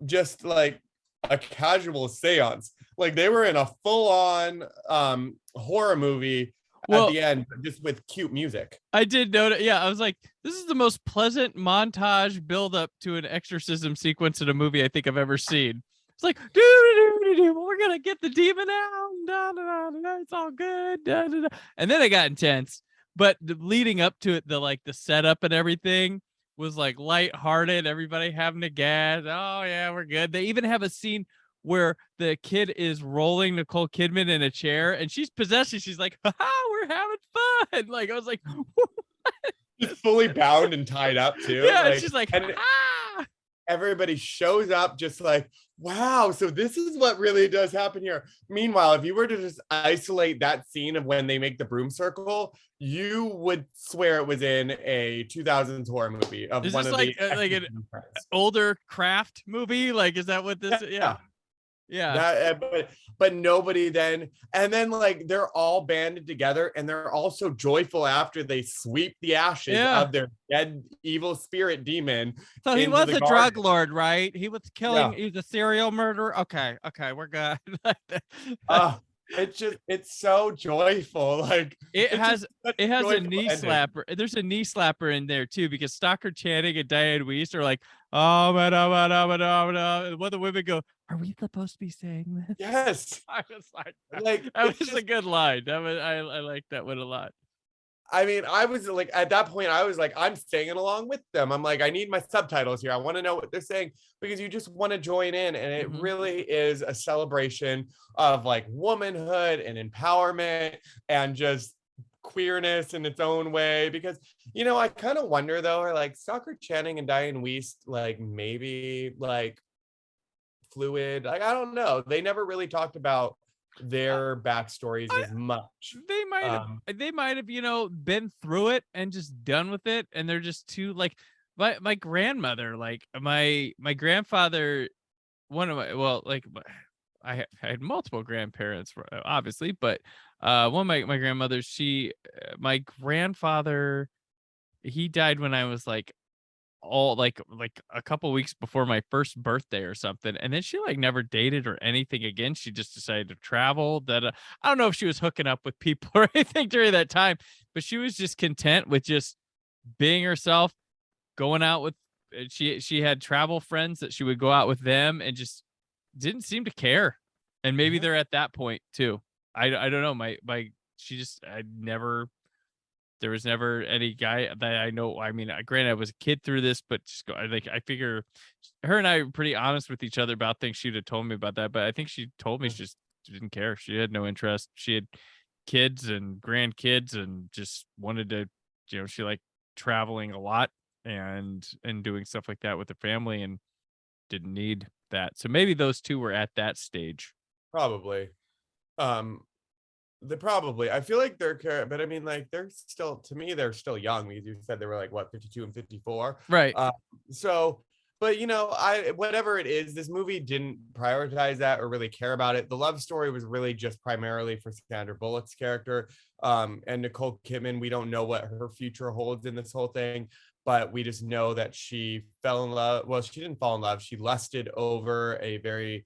just like a casual seance. Like, they were in a full-on horror movie Well, at the end, just with cute music. I did notice. Yeah, I was like, this is the most pleasant montage build up to an exorcism sequence in a movie I think I've ever seen. It's like, we're gonna get the demon out. Da, da, da, da, it's all good. Da, da, da. And then it got intense. But the leading up to it, the setup and everything was like lighthearted. Everybody having a gas. Oh yeah, we're good. They even have a scene where the kid is rolling Nicole Kidman in a chair and she's possessed. She's like, ha, we're having fun. Like, I was like, Just fully bound and tied up too. yeah, Like, she's like, and ah. everybody shows up just like, wow, so this is what really does happen here. Meanwhile, if you were to just isolate that scene of when they make the broom circle, you would swear it was in a 2000s horror movie of Is one this of like the like an older craft movie? Like, is that what this? Yeah. That, but nobody then, and then like they're all banded together and they're all so joyful after they sweep the ashes of their dead evil spirit demon. So he into was the a garden. drug lord, right? He was killing. Yeah. He was a serial murderer. Okay, we're good. It's so joyful. Like, It has a joyful knee ending. slapper. There's a knee slapper in there too, because Stockard Channing and Diane Wiest are like, oh, and one of the women go, are we supposed to be saying this? Yes. I was like Like, that was it's a just, good line. That was I like that one a lot. I mean, I was like, at that point, I was like, I'm singing along with them. I'm like, I need my subtitles here. I want to know what they're saying, because you just want to join in. And it really is a celebration of like womanhood and empowerment and just queerness in its own way. Because, you know, I kind of wonder though, are like Stockard Channing and Diane Wiest, like maybe like fluid? Like, I don't know. They never really talked about their backstories as much. They might have, you know, been through it and just done with it, and they're just too like my grandmother, like my grandfather, one of my I had multiple grandparents, obviously, but one of my grandmothers, my grandfather, he died when I was like like a couple weeks before my first birthday or something, and then she like never dated or anything again. She just decided to travel. That I don't know if she was hooking up with people or anything during that time, but she was just content with just being herself, going out with. She had travel friends that she would go out with them, and just didn't seem to care. And maybe they're at that point too. I don't know. She just there was never any guy that I know. I mean, granted, I was a kid through this, but I figure her and I were pretty honest with each other about things. She'd have told me about that, but I think she told me she just didn't care. She had no interest. She had kids and grandkids and just wanted to, you know, she liked traveling a lot and doing stuff like that with the family and didn't need that. So maybe those two were at that stage. Probably. I feel like but I mean, like, they're still, to me, they're still young, because you said they were like what, 52 and 54, right? So, but you know, whatever it is, this movie didn't prioritize that or really care about it. The love story was really just primarily for Sandra Bullock's character, and Nicole Kidman. We don't know what her future holds in this whole thing, but we just know that she fell in love. Well, she didn't fall in love. She lusted over a very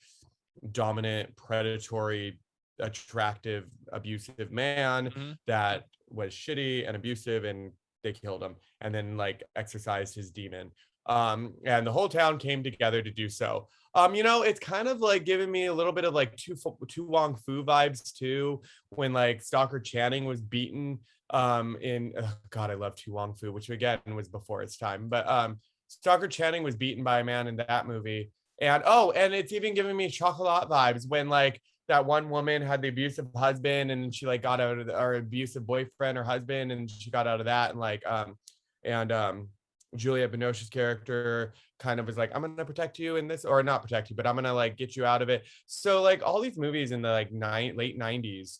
dominant, predatory, attractive, abusive man that was shitty and abusive, and they killed him and then like exorcised his demon. And the whole town came together to do so. You know, it's kind of like giving me a little bit of like Tu Wong Fu vibes too, when like Stockard Channing was beaten in God, I love Tu Wong Fu, which again was before its time, but Stockard Channing was beaten by a man in that movie, And it's even giving me chocolate vibes when like that one woman had the abusive husband and she like got out of or abusive boyfriend or husband and she got out of that and and Juliette Binoche's character kind of was like, I'm gonna protect you in this, or not protect you, but I'm gonna like get you out of it. So like all these movies in the like late 90s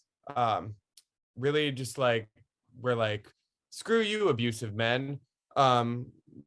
really just like were like, screw you, abusive men.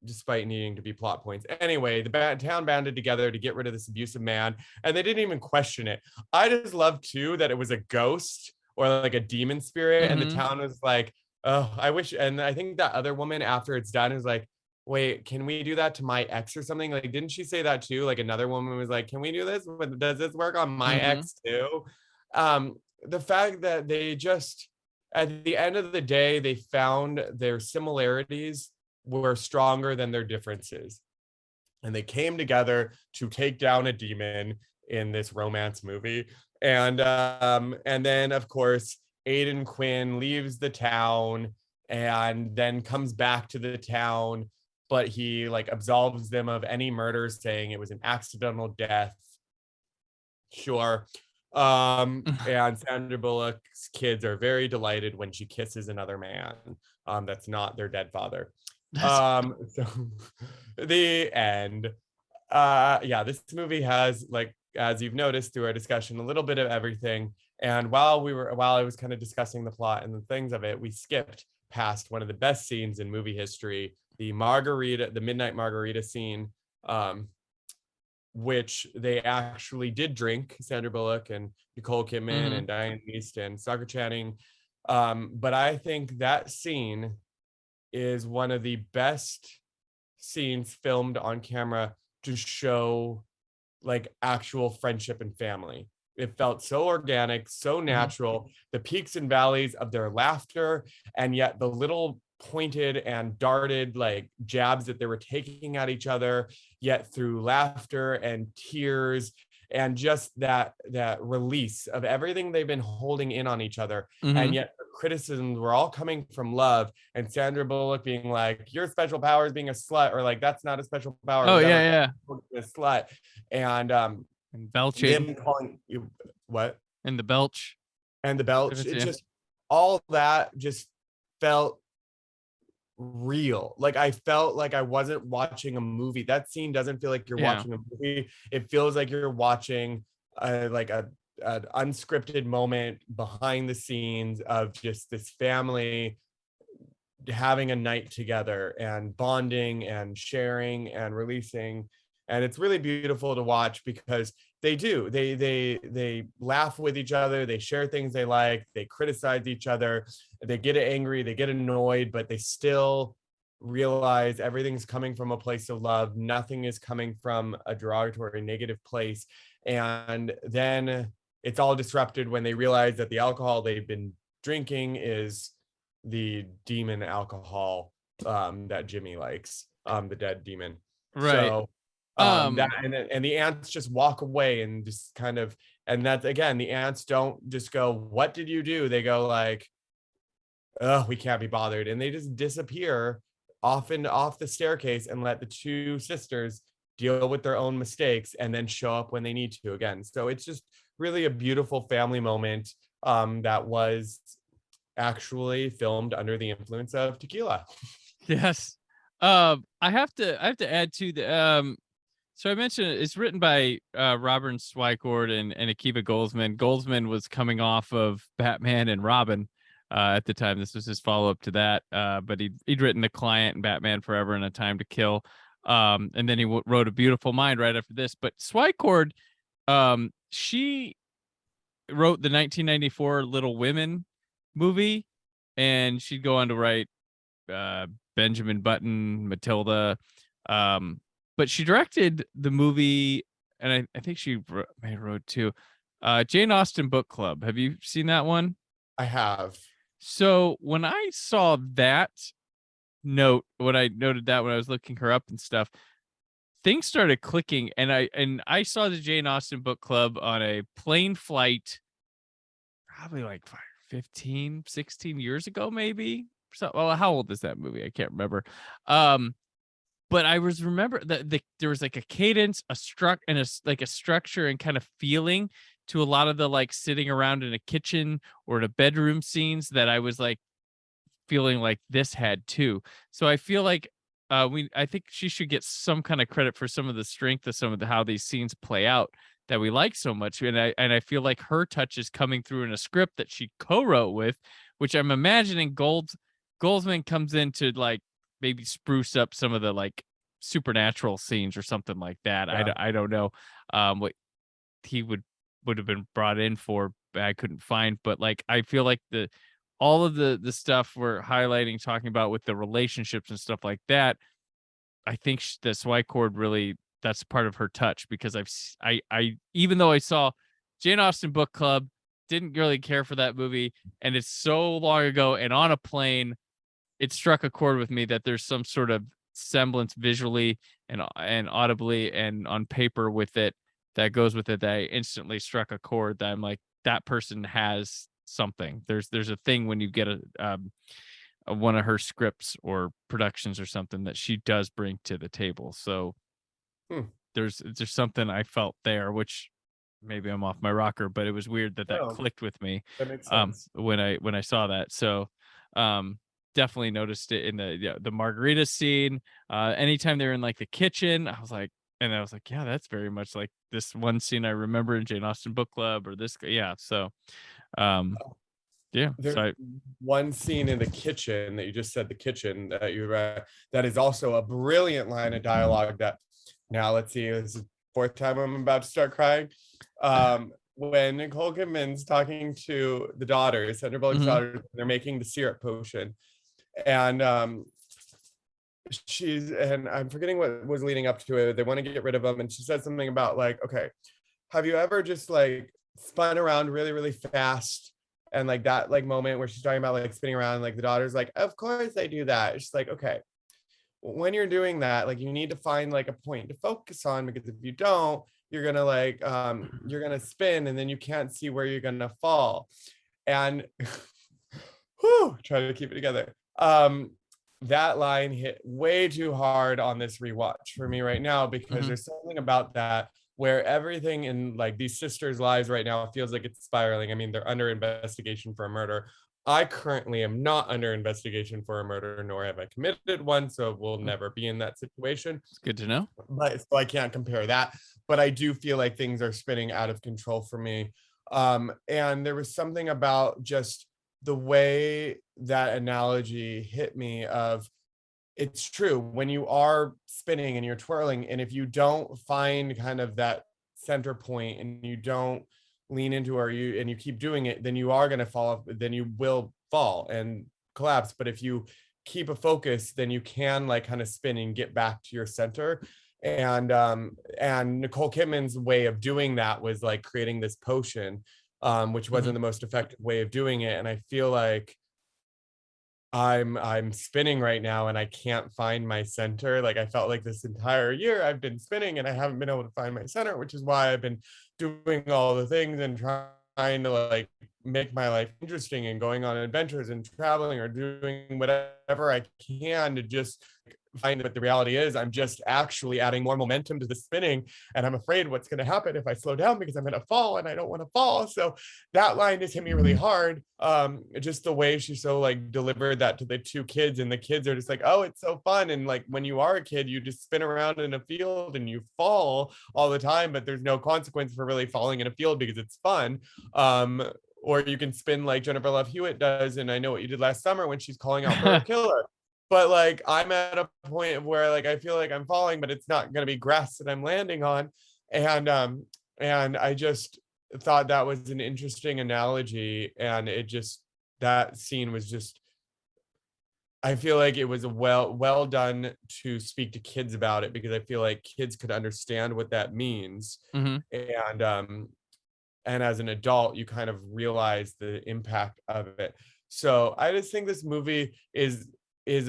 Despite needing to be plot points. Anyway, the town banded together to get rid of this abusive man, and they didn't even question it. I just love too that it was a ghost or like a demon spirit, and the town was like, oh, I wish. And I think that other woman, after it's done, is like, wait, can we do that to my ex or something? Like, didn't she say that too? Like another woman was like, can we do this? Does this work on my ex too? The fact that they just, at the end of the day, they found their similarities were stronger than their differences. And they came together to take down a demon in this romance movie. And then of course, Aidan Quinn leaves the town and then comes back to the town, but he like absolves them of any murder, saying it was an accidental death. Sure. And Sandra Bullock's kids are very delighted when she kisses another man that's not their dead father. So the end. Yeah, this movie has, like, as you've noticed through our discussion, a little bit of everything. And while I was kind of discussing the plot and the things of it, we skipped past one of the best scenes in movie history, the midnight margarita scene, which they actually did drink, Sandra Bullock and Nicole Kidman and Diane East and Soccer Channing. But I think that scene is one of the best scenes filmed on camera to show like actual friendship and family. It felt so organic, so natural, the peaks and valleys of their laughter, and yet the little pointed and darted like jabs that they were taking at each other, yet through laughter and tears and just that release of everything they've been holding in on each other. And yet the criticisms were all coming from love, and Sandra Bullock being like, your special power is being a slut, or like, that's not a special power. Oh, yeah. A slut. And belching. them calling you what? And the belch. And the belch. It just, all that just felt real. Like I felt like I wasn't watching a movie. That scene doesn't feel like you're watching a movie. It feels like you're watching like an unscripted moment behind the scenes of just this family having a night together and bonding and sharing and releasing. And it's really beautiful to watch because they laugh with each other, they share things they like, they criticize each other, they get angry, they get annoyed, but they still realize everything's coming from a place of love. Nothing is coming from a derogatory, negative place. And then it's all disrupted when they realize that the alcohol they've been drinking is the demon alcohol that Jimmy likes, the dead demon. Right. So that and the ants just walk away and just kind of, and that's, again, the ants don't just go, what did you do? They go like, oh, we can't be bothered, and they just disappear off the staircase and let the two sisters deal with their own mistakes and then show up when they need to again. So it's just really a beautiful family moment that was actually filmed under the influence of tequila. Yes. I have to add to the so I mentioned it's written by Robert Swikord and Akiva Goldsman. Goldsman was coming off of Batman and Robin at the time. This was his follow-up to that. But he'd written The Client and Batman Forever and A Time to Kill. And then he wrote A Beautiful Mind right after this. But Swikord, she wrote the 1994 Little Women movie, and she'd go on to write Benjamin Button, Matilda. But she directed the movie, and I think she may have wrote too, Jane Austen Book Club. Have you seen that one? I have. So when I saw that note, when I noted that when I was looking her up and stuff, things started clicking, and I saw the Jane Austen Book Club on a plane flight probably like 15, 16 years ago, maybe. So, well, how old is that movie? I can't remember. but I was remember that there was like a cadence, like a structure and kind of feeling to a lot of the like sitting around in a kitchen or in a bedroom scenes that I was like feeling like this had too. So I feel like I think she should get some kind of credit for some of the strength of some of the how these scenes play out that we like so much. And I feel like her touch is coming through in a script that she co-wrote with, which I'm imagining Goldsman comes in to like maybe spruce up some of the like supernatural scenes or something like that. Yeah. I don't know what he would have been brought in for, but I couldn't find. But like I feel like all of the stuff we're highlighting, talking about with the relationships and stuff like that, I think the Swicord chord really, that's part of her touch, because I even though I saw Jane Austen Book Club, didn't really care for that movie, and it's so long ago, and on a plane, it struck a chord with me that there's some sort of semblance visually and audibly and on paper with it that goes with it, that I instantly struck a chord that I'm like, that person has something. There's a thing when you get one of her scripts or productions or something that she does bring to the table. So there's something I felt there, which maybe I'm off my rocker, but it was weird that No, clicked with me that makes sense. when I saw that. So definitely noticed it in the margarita scene. Anytime they're in like the kitchen, I was like, yeah, that's very much like this one scene I remember in Jane Austen Book Club, or this. Yeah. So yeah. There's So one scene in the kitchen that you just said, the kitchen that you read, that is also a brilliant line of dialogue that, now let's see, this is the fourth time I'm about to start crying. When Nicole Kidman's talking to the daughters, Sandra Bullock's daughters, they're making the syrup potion. And I'm forgetting what was leading up to it. They want to get rid of them. And she said something about like, okay, have you ever just like spun around really, really fast? And like that like moment where she's talking about like spinning around, like the daughter's like, of course I do that. It's like, okay, when you're doing that, like you need to find like a point to focus on, because if you don't, you're gonna like you're gonna spin and then you can't see where you're gonna fall. And try to keep it together. That line hit way too hard on this rewatch for me right now, because there's something about that where everything in like these sisters' lives right now feels like it's spiraling. I mean, they're under investigation for a murder. I currently am not under investigation for a murder, nor have I committed one, so we'll never be in that situation. it's good to know. But so I can't compare that. But I do feel like things are spinning out of control for me. And there was something about just the way that analogy hit me of, it's true when you are spinning and you're twirling, and if you don't find kind of that center point and you don't lean into and you keep doing it, then you are going to fall, then you will fall and collapse. But if you keep a focus, then you can like kind of spin and get back to your center. And Nicole Kidman's way of doing that was like creating this potion, which wasn't the most effective way of doing it. And I feel like I'm spinning right now and I can't find my center. Like I felt like this entire year I've been spinning and I haven't been able to find my center, which is why I've been doing all the things and trying to like make my life interesting and going on adventures and traveling or doing whatever I can to just find that the reality is I'm just actually adding more momentum to the spinning, and I'm afraid what's going to happen if I slow down, because I'm going to fall and I don't want to fall. So that line just hit me really hard. Just the way she so like delivered that to the two kids, and the kids are just like, oh, it's so fun. And like when you are a kid, you just spin around in a field and you fall all the time, but there's no consequence for really falling in a field because it's fun. Or you can spin like Jennifer Love Hewitt does, and I Know What You Did Last Summer, when she's calling out for a killer. But like I'm at a point where like I feel like I'm falling, but it's not going to be grass that I'm landing on. And I just thought that was an interesting analogy, and that scene was just, I feel like it was well done to speak to kids about it, because I feel like kids could understand what that means. And as an adult, you kind of realize the impact of it. So I just think this movie is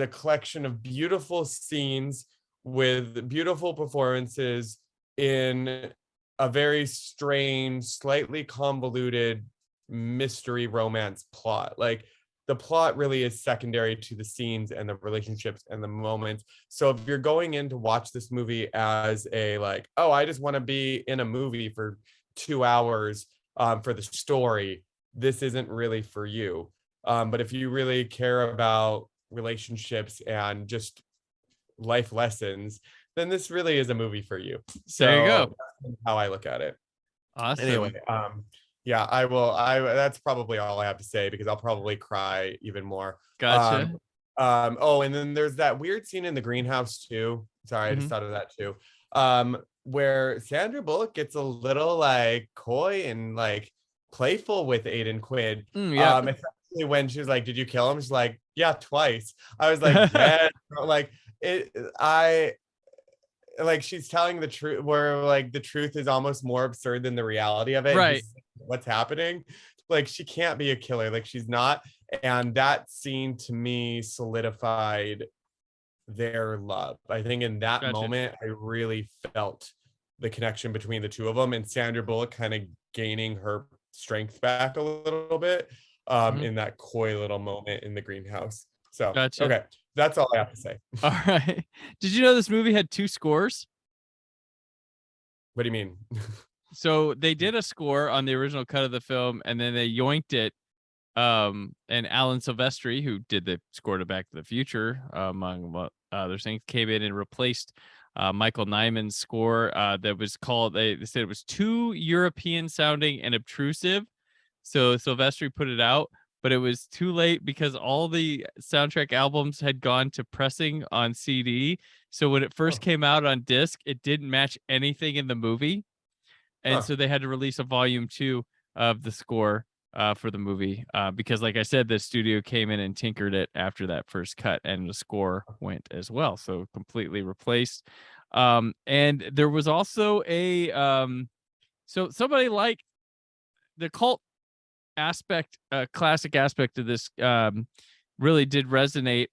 a collection of beautiful scenes with beautiful performances in a very strange, slightly convoluted mystery romance plot. Like the plot really is secondary to the scenes and the relationships and the moments. So if you're going in to watch this movie as a like, oh, I just want to be in a movie for 2 hours for the story, this isn't really for you. But if you really care about relationships and just life lessons, then this really is a movie for you. So There you go. that's how I look at it. Awesome. Anyway, yeah, that's probably all I have to say because I'll probably cry even more. Gotcha. Oh, and then there's that weird scene in the greenhouse too. Sorry, I just thought of that too. Where Sandra Bullock gets a little like coy and like playful with Aiden Quinn. Yeah. Especially when she was like, "Did you kill him?" She's like, "Yeah, twice." I was like, "Yes." Like it, like she's telling the truth, where like the truth is almost more absurd than the reality of it. Right. What's happening? Like she can't be a killer. Like she's not. And that scene to me solidified their love. I think in that moment, I really felt the connection between the two of them, and Sandra Bullock kind of gaining her strength back a little bit in that coy little moment in the greenhouse. So, okay, that's all I have to say. All right. Did you know this movie had 2 scores? What do you mean? So they did a score on the original cut of the film, and then they yoinked it. And Alan Silvestri, who did the score to Back to the Future, among other things, came in and replaced Michael Nyman's score that was called, they said it was too European sounding and obtrusive. So Silvestri put it out, but it was too late because all the soundtrack albums had gone to pressing on CD. So when it first came out on disc, it didn't match anything in the movie. And so they had to release a volume 2 of the score for the movie because, like I said, the studio came in and tinkered it after that first cut, and the score went as well. So completely replaced. And there was also a so somebody like the cult aspect, classic aspect of this really did resonate.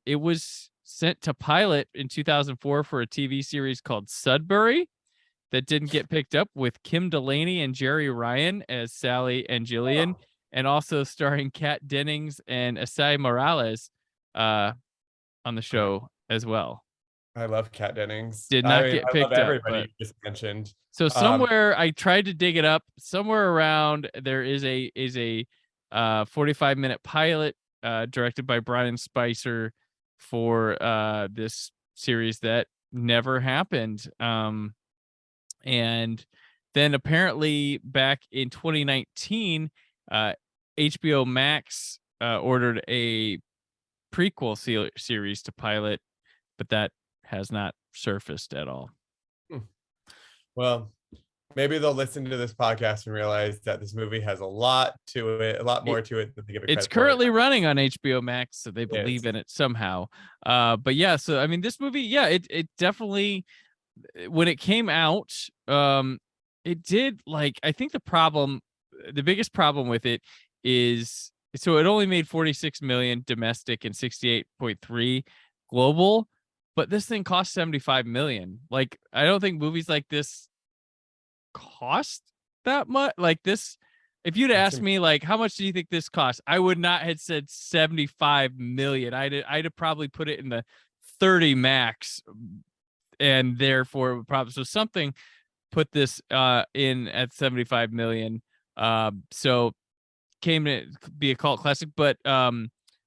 It was sent to pilot in 2004 for a TV series called Sudbury that didn't get picked up, with Kim Delaney and Jerry Ryan as Sally and Jillian, and also starring Kat Dennings and Asai Morales on the show as well. I love Kat Dennings. Did not get picked up. Everybody you just mentioned. So somewhere I tried to dig it up. Somewhere around there is a 45-minute pilot directed by Brian Spicer for this series that never happened. And then apparently back in 2019, HBO Max ordered a prequel series to pilot, but that has not surfaced at all. Well, maybe they'll listen to this podcast and realize that this movie has a lot to it, a lot more to it than they give it credit It's currently running on HBO Max, so they believe in it somehow. But yeah, so I mean, this movie, yeah, it definitely, when it came out, it did, like, I think the biggest problem with it is, so it only made 46 million domestic and 68.3 global, but this thing cost 75 million. Like, I don't think movies like this cost that much. Like this, if you'd asked me, like, how much do you think this costs, I would not have said 75 million. I'd have probably put it in the 30 max, and therefore would probably, so something put this in at 75 million. So came to be a cult classic, but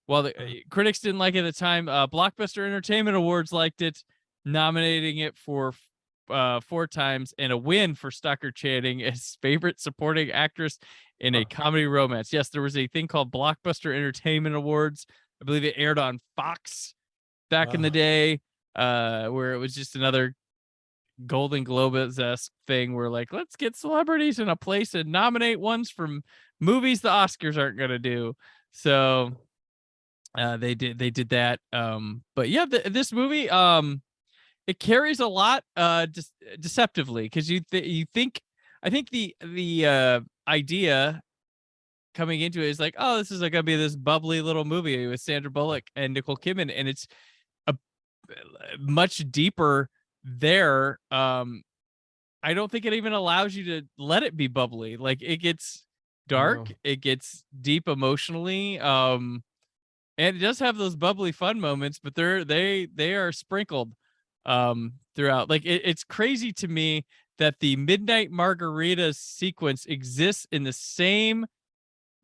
while the critics didn't like it at the time, Blockbuster Entertainment Awards liked it, nominating it for 4 times, and a win for Stockard Channing as favorite supporting actress in a comedy romance. Yes, there was a thing called Blockbuster Entertainment Awards. I believe it aired on Fox back in the day, where it was just another Golden Globes-esque thing where, like, let's get celebrities in a place and nominate ones from movies the Oscars aren't gonna do. So they did that. But yeah, this movie, it carries a lot deceptively, because you think, I think the idea coming into it is like, oh, this is gonna be this bubbly little movie with Sandra Bullock and Nicole Kidman, and it's a much deeper there. I don't think it even allows you to let it be bubbly. Like, it gets dark, it gets deep emotionally. And it does have those bubbly fun moments, but they are sprinkled throughout. Like it's crazy to me that the Midnight Margarita sequence exists in the same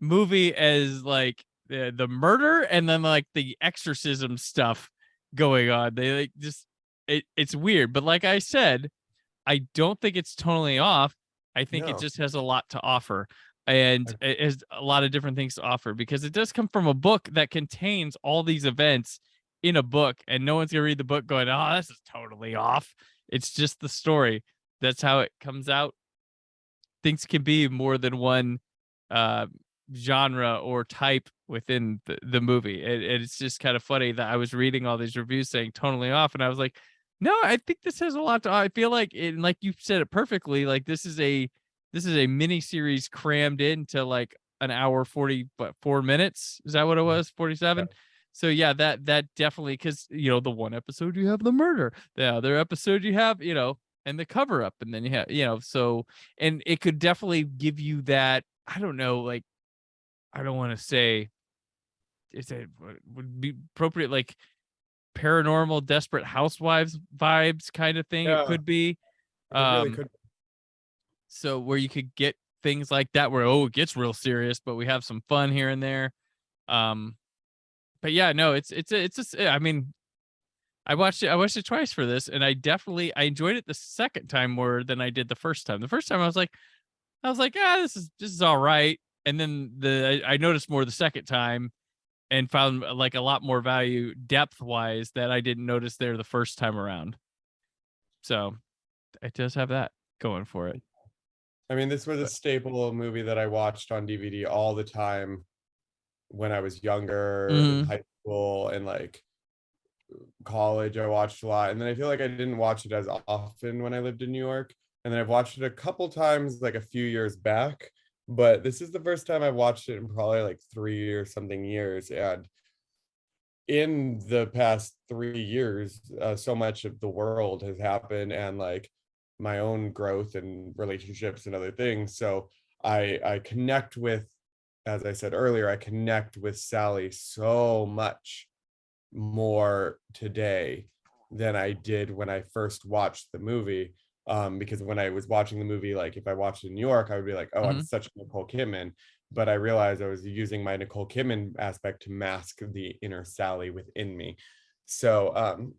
movie as like the murder and then like the exorcism stuff going on. They like just it's weird, but like I said, I don't think it's totally off. I think it No. just has a lot to offer. And it has a lot of different things to offer because it does come from a book that contains all these events in a book, and no one's gonna read the book going, "Oh, this is totally off." It's just the story. That's how it comes out. Things can be more than one uh, genre or type within the movie. It's just kind of funny that I was reading all these reviews saying totally off, and I was like, no, I think this has a lot to. I feel like, and like you said it perfectly. Like this is a mini series crammed into like an hour 4 minutes. Is that what it was? 47. So yeah, that definitely, because the one episode you have the murder, the other episode you have and the cover up, and then you have so, and it could definitely give you that. I don't know, like I don't want to say is it would be appropriate, like paranormal Desperate Housewives vibes kind of thing. It Yeah, could be. it really could. So where you could get things like that where it gets real serious, but we have some fun here and there. But yeah, no, I mean, I watched it twice for this, and I enjoyed it the second time more than I did the first time. The first time I was like, this is all right. And then I noticed more the second time and found like a lot more value depth wise that I didn't notice there the first time around. So it does have that going for it. I mean, this was a staple movie that I watched on DVD all the time when I was younger, in high school, and like college. I watched a lot, and then I feel like I didn't watch it as often when I lived in New York. And then I've watched it a couple times, like a few years back. But this is the first time I've watched it in probably like 3 or something years. And in the past 3 years, so much of the world has happened, and like my own growth and relationships and other things. So I connect with, as I said earlier, I connect with Sally so much more today than I did when I first watched the movie. Because when I was watching the movie, like if I watched it in New York, I would be like, oh, I'm such a Nicole Kidman. But I realized I was using my Nicole Kidman aspect to mask the inner Sally within me. So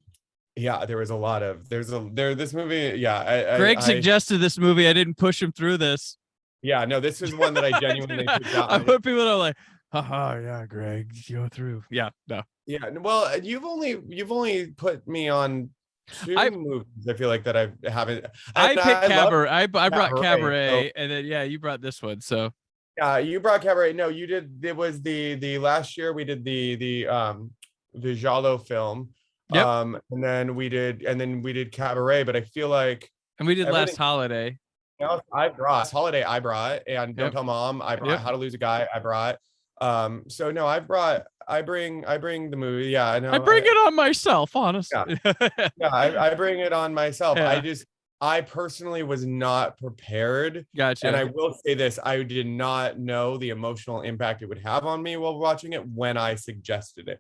yeah, there was a lot of this movie. Yeah, Greg suggested this movie. I didn't push him through this. Yeah, no, this is one that I genuinely I put people are like, haha, yeah, Greg, go through. Yeah, no. Yeah, well, you've only put me on two movies. I feel like that I haven't. I picked Cabaret. I brought Cabaret, so, and then you brought this one. So yeah, you brought Cabaret. No, you did. It was the last year we did the Giallo film. Yep. And then we did Cabaret, but I feel like, and we did Last Holiday. I brought Holiday. I brought, and Don't Tell Mom. I brought How to Lose a Guy. I brought. So no, I bring the movie. Yeah, I know. I bring it on myself, honestly. Yeah, I bring it on myself. Yeah. I personally was not prepared. Gotcha. And I will say this, I did not know the emotional impact it would have on me while watching it when I suggested it.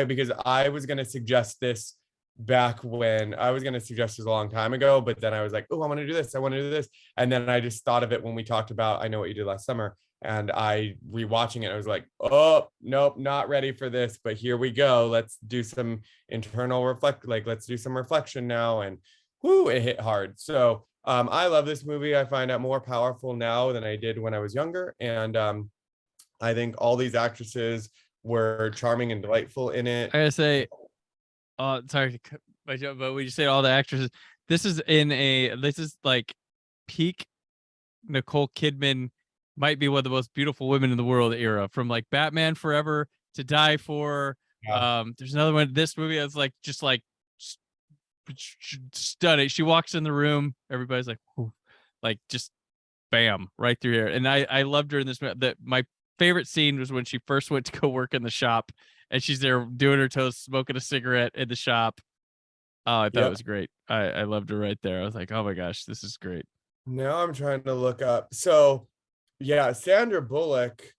Because I was going to suggest this a long time ago, but then I was like, oh, I want to do this. I want to do this. And then I just thought of it when we talked about I Know What You Did Last Summer. And I rewatching it, I was like, oh, nope, not ready for this, but here we go. Let's do some let's do some reflection now. And whoo, it hit hard. So I love this movie. I find it more powerful now than I did when I was younger. And I think all these actresses were charming and delightful in it. I gotta say, sorry to cut my joke, but when you say all the actresses, this is like peak Nicole Kidman, might be one of the most beautiful women in the world era, from like Batman Forever to Die For. Yeah. There's another one. This movie that's like just like stunning. She walks in the room, everybody's like, whew, like just bam, right through here. And I loved her in this. That my favorite scene was when she first went to go work in the shop, and she's there doing her toast, smoking a cigarette in the shop. Oh, I thought it was great. I loved her right there. I was like, oh my gosh, this is great. Now I'm trying to look up. So yeah, Sandra Bullock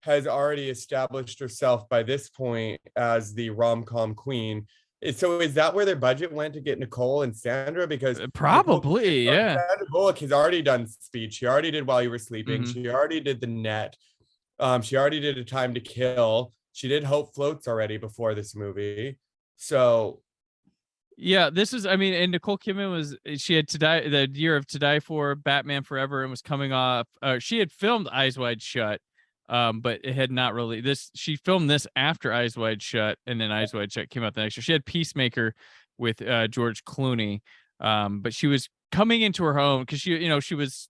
has already established herself by this point as the rom-com queen. So is that where their budget went to get Nicole and Sandra? Because Probably, yeah. Sandra Bullock has already done Speed. She already did While You Were Sleeping. Mhm. She already did The Net. She already did A Time to Kill. She did Hope Floats already before this movie. So yeah, this is, I mean, and Nicole Kidman she had To Die, the year of To Die For, Batman Forever, and was coming off, she had filmed Eyes Wide Shut, but it had not really, she filmed this after Eyes Wide Shut, and then Eyes Wide Shut came out the next year. She had Peacemaker with George Clooney, but she was coming into her own, because she was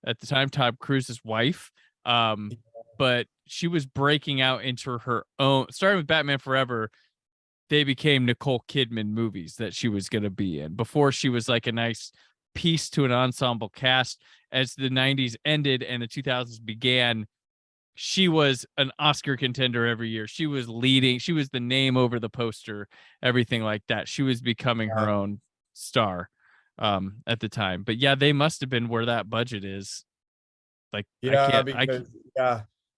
at the time Tom Cruise's wife, but she was breaking out into her own, starting with Batman Forever. They became Nicole Kidman movies that she was going to be in. Before, she was like a nice piece to an ensemble cast. As the 90s ended and the 2000s began, she was an Oscar contender every year. She was leading. She was the name over the poster, everything like that. She was becoming her own star at the time. But yeah, they must have been where that budget is. Like,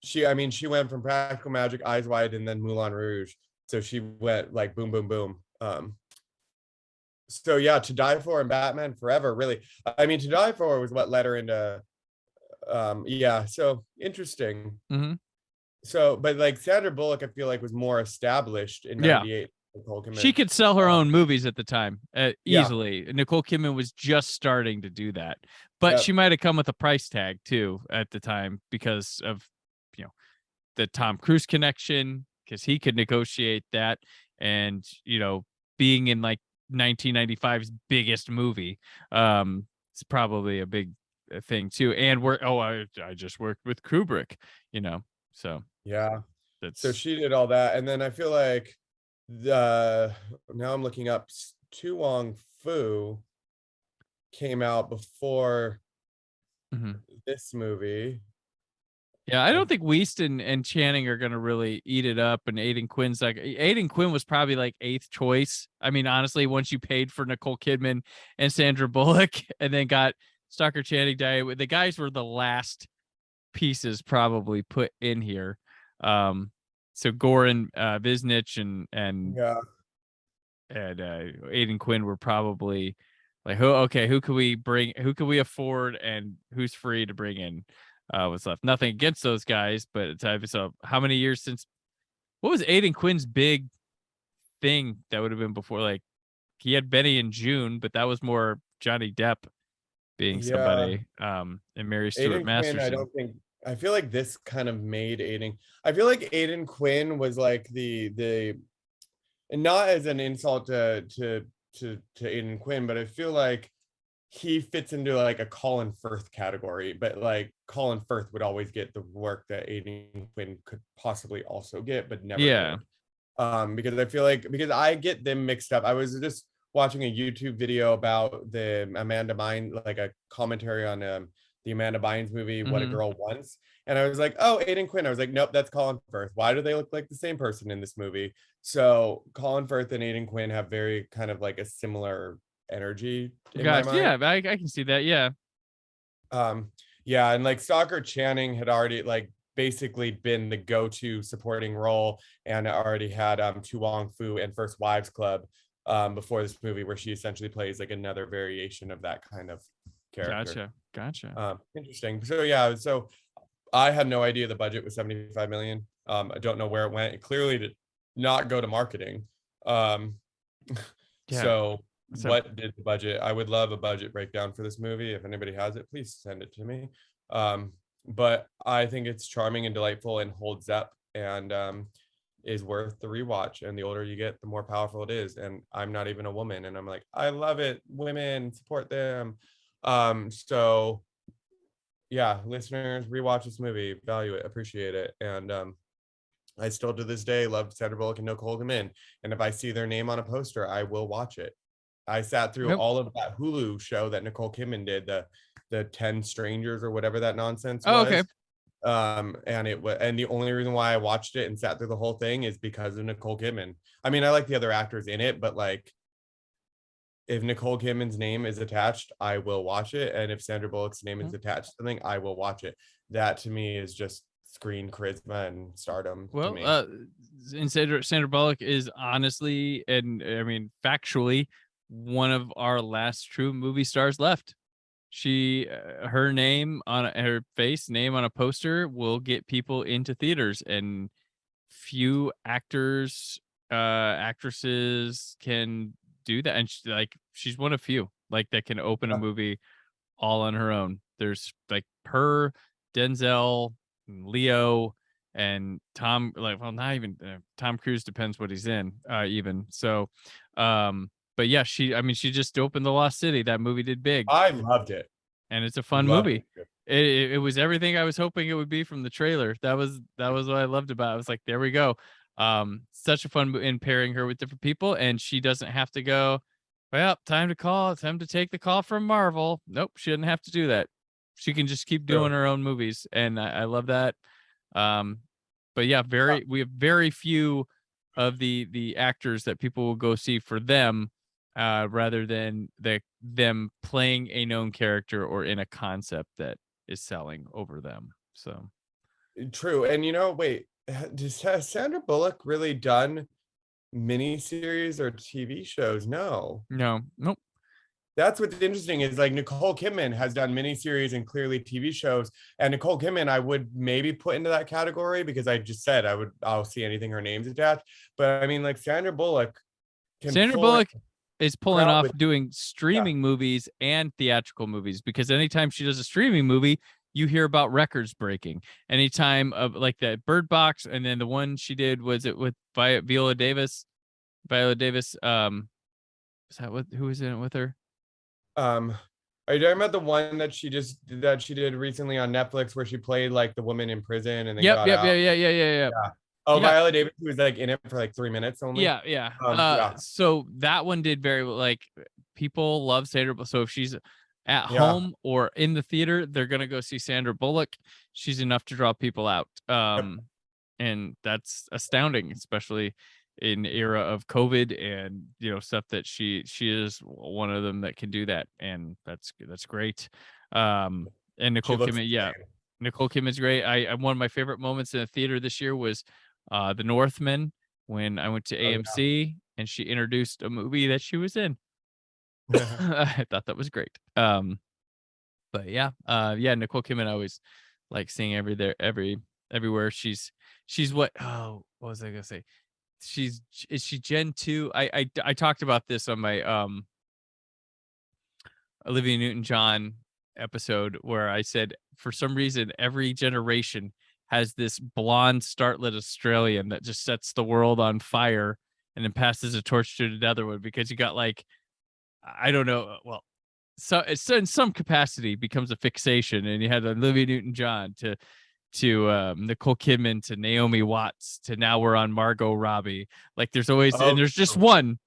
she went from Practical Magic, Eyes Wide, and then Moulin Rouge. So she went like boom, boom, boom. So yeah, To Die For and Batman Forever, really. I mean, To Die For was what led her into, so interesting. Mm-hmm. So, but like Sandra Bullock, I feel like was more established in 98. Nicole Kidman. She could sell her own movies at the time easily. Nicole Kidman was just starting to do that, but she might have come with a price tag too at the time because of, the Tom Cruise connection, because he could negotiate that, and being in like 1995's biggest movie, it's probably a big thing too. And I just worked with Kubrick, so yeah, so she did all that, and then I feel like now I'm looking up, Tu Wong Fu came out before this movie. Yeah, I don't think Weist and Channing are gonna really eat it up, and Aidan Quinn was probably like 8th choice. I mean, honestly, once you paid for Nicole Kidman and Sandra Bullock, and then got Stockard Channing, the guys were the last pieces probably put in here. So Goran Visnich and Aidan Quinn were probably like, who could we afford, and who's free to bring in. What's left? Nothing against those guys, but so how many years since? What was Aidan Quinn's big thing that would have been before? Like, he had Benny in June, but that was more Johnny Depp being somebody. And Mary Stuart Masterson. I feel like this kind of made Aidan. I feel like Aidan Quinn was like the, and not as an insult to Aidan Quinn, but I feel like he fits into like a Colin Firth category, but like Colin Firth would always get the work that Aidan Quinn could possibly also get, but never did. Because I feel like, because I get them mixed up. I was just watching a YouTube video about the Amanda Bynes, like a commentary on the Amanda Bynes movie, What a Girl Wants. And I was like, oh, Aidan Quinn. I was like, nope, that's Colin Firth. Why do they look like the same person in this movie? So Colin Firth and Aidan Quinn have very kind of like a similar energy in my mind. Yeah, I can see that. Yeah. And like Stockard Channing had already like basically been the go-to supporting role, and already had Tu Wong Fu and First Wives Club before this movie, where she essentially plays like another variation of that kind of character. Gotcha. Interesting. So I had no idea the budget was 75 million. I don't know where it went. It clearly did not go to marketing. So what did the budget? I would love a budget breakdown for this movie. If anybody has it, please send it to me. But I think it's charming and delightful and holds up, and is worth the rewatch. And the older you get, the more powerful it is. And I'm not even a woman, and I'm like, I love it. Women, support them. So yeah, listeners, rewatch this movie, value it, appreciate it. And I still to this day love Sandra Bullock and Nicole Kidman. And if I see their name on a poster, I will watch it. I sat through all of that Hulu show that Nicole Kidman did, the 10 Strangers or whatever that nonsense was. Okay. And the only reason why I watched it and sat through the whole thing is because of Nicole Kidman. I mean, I like the other actors in it, but like, if Nicole Kidman's name is attached, I will watch it. And if Sandra Bullock's name is attached to something, I will watch it. That to me is just screen charisma and stardom to Well, me. and Sandra Bullock is honestly, and I mean factually, one of our last true movie stars left. She, her name on her face, name on a poster will get people into theaters, and few actors, actresses can do that. And she's one of few like that can open a movie all on her own. There's like her, Denzel, Leo, and Tom. Like, well, not even Tom Cruise, depends what he's in. Even so, but yeah, I mean, she just opened The Lost City. That movie did big, I loved it. and it's a fun Loved movie. it. It was everything I was hoping it would be from the trailer. That was what I loved about it. I was like, there we go. Such a fun in pairing her with different people, and she doesn't have to go, well, time to take the call from Marvel. Nope, she didn't have to do that. She can just keep doing her own movies, and I love that. But yeah, we have very few of the actors that people will go see for them, rather than them playing a known character or in a concept that is selling over them. So True. And wait, has Sandra Bullock really done miniseries or TV shows? No. nope. That's what's interesting is like Nicole Kidman has done miniseries and clearly TV shows. And Nicole Kidman, I would maybe put into that category because I just said I'll see anything her name's attached. But I mean, like Sandra Bullock is pulling off doing yeah. streaming movies and theatrical movies, because anytime she does a streaming movie, you hear about records breaking. Anytime of like that Bird Box, and then the one she did, was it with Viola Davis? Is that who was in it with her? Are you talking about the one that she did recently on Netflix where she played like the woman in prison and then got out? Yeah. Oh, Yeah. Viola Davis, who was like in it for like 3 minutes only. Yeah. Yeah. So that one did very like, people love Sandra. So if she's at home or in the theater, they're gonna go see Sandra Bullock. She's enough to draw people out. And that's astounding, especially in the era of COVID and stuff that she is one of them that can do that, and that's great. And Nicole Kidman, Nicole Kidman's great. I one of my favorite moments in the theater this year was The Northman, when I went to AMC and she introduced a movie that she was in. I thought that was great. But yeah, Nicole Kidman, I always like seeing everywhere. She's what was I gonna say? Is she Gen 2? I talked about this on my Olivia Newton-John episode, where I said for some reason every generation has this blonde startlet Australian that just sets the world on fire and then passes a torch to another one, because you got like, I don't know, well, so it's in some capacity becomes a fixation, and you had Olivia Newton-John to Nicole Kidman to Naomi Watts to now we're on Margot Robbie. Like there's always and there's just one.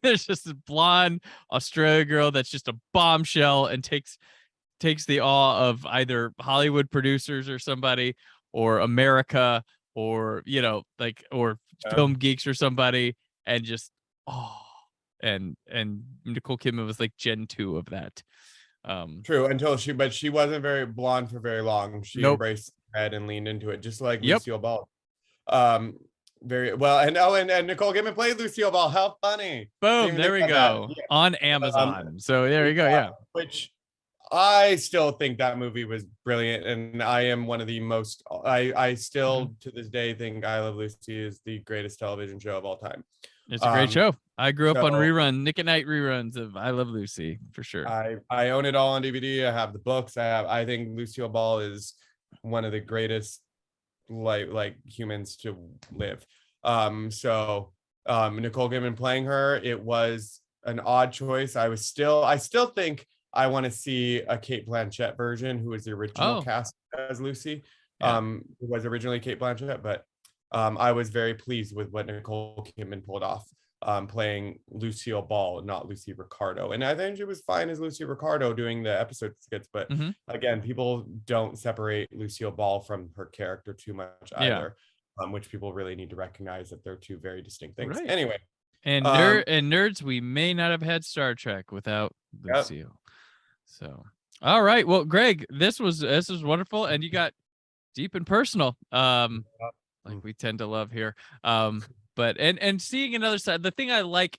There's just a blonde Australian girl that's just a bombshell and takes the awe of either Hollywood producers or somebody, or America, or or film geeks or somebody, and just and Nicole Kidman was like Gen 2 of that. True, until she wasn't very blonde for very long. She embraced red and leaned into it, just like Lucille Ball. Very well, and Nicole Kidman played Lucille Ball. How funny! Boom, there we go. On Amazon. So there you go. Yeah, which I still think that movie was brilliant, and I am one of the most. I still to this day think I Love Lucy is the greatest television show of all time. It's a great show. I grew up on Nick at Night reruns of I Love Lucy for sure. I own it all on DVD. I have the books. I think Lucille Ball is one of the greatest like humans to live. Nicole Kidman playing her, it was an odd choice. I still think I want to see a Cate Blanchett version, who was the original cast as Lucy. Who was originally Cate Blanchett, but I was very pleased with what Nicole Kidman pulled off, playing Lucille Ball, not Lucy Ricardo. And I think she was fine as Lucy Ricardo doing the episode skits, but again, people don't separate Lucille Ball from her character too much either, which people really need to recognize that they're two very distinct things. Right. Anyway. And nerds, we may not have had Star Trek without Lucille. So, all right. Well, Greg, this was wonderful. And you got deep and personal. Like we tend to love here. But and seeing another side, the thing I like,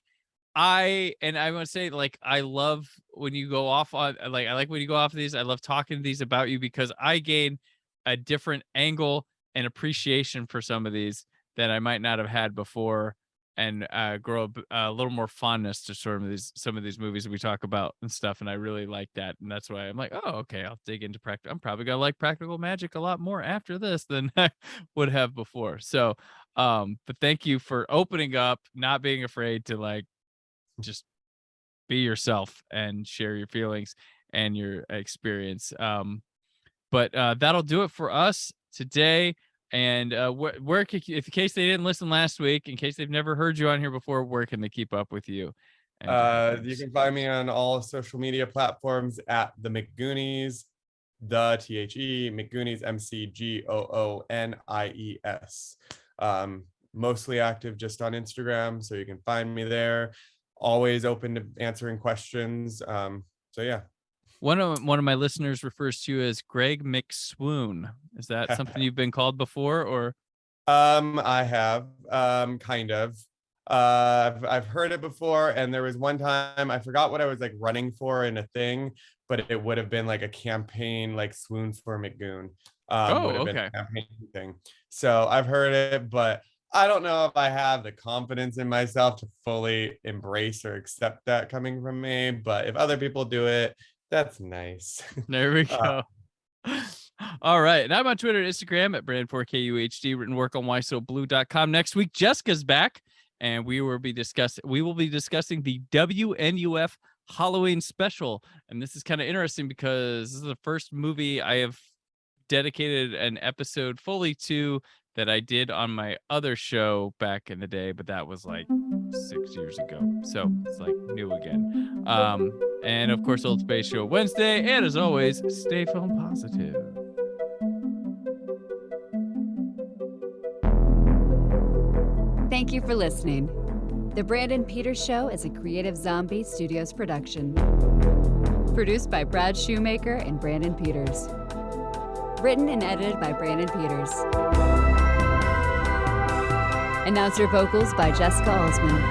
I want to say, like, I love when you go off on, like, I like when you go off of these. I love talking to these about you because I gain a different angle and appreciation for some of these that I might not have had before, and grow a little more fondness to some of these movies that we talk about and stuff. And I really like that, and that's why I'm like, oh, okay, I'll dig into practical. I'm probably gonna like Practical Magic a lot more after this than I would have before. So, but thank you for opening up, not being afraid to like just be yourself and share your feelings and your experience. But that'll do it for us today. And where if in case they didn't listen last week, in case they've never heard you on here before, where can they keep up with you? You can find me on all social media platforms at the McGoonies, the THE McGoonies, McGoonies. Mostly active just on Instagram, so you can find me there. Always open to answering questions. So yeah. One of my listeners refers to you as Greg McSwoon. Is that something you've been called before, or? I have, kind of. I've heard it before, and there was one time I forgot what I was like running for in a thing, but it would have been like a campaign, like Swoon for McGoon. Would have been a campaign thing. So I've heard it, but I don't know if I have the confidence in myself to fully embrace or accept that coming from me. But if other people do it, that's nice. There we go. All right. And I'm on Twitter and Instagram at Brand4KUHD, written work on whysoblue.com. Next week, Jessica's back, and we will be discussing the WNUF Halloween special. And this is kind of interesting because this is the first movie I have dedicated an episode fully to that I did on my other show back in the day, but that was like 6 years ago. So it's like new again. And of course, Old Space Show Wednesday. And as always, stay film positive. Thank you for listening. The Brandon Peters Show is a Creative Zombie Studios production. Produced by Brad Shoemaker and Brandon Peters. Written and edited by Brandon Peters. Announcer vocals by Jessica Alsman.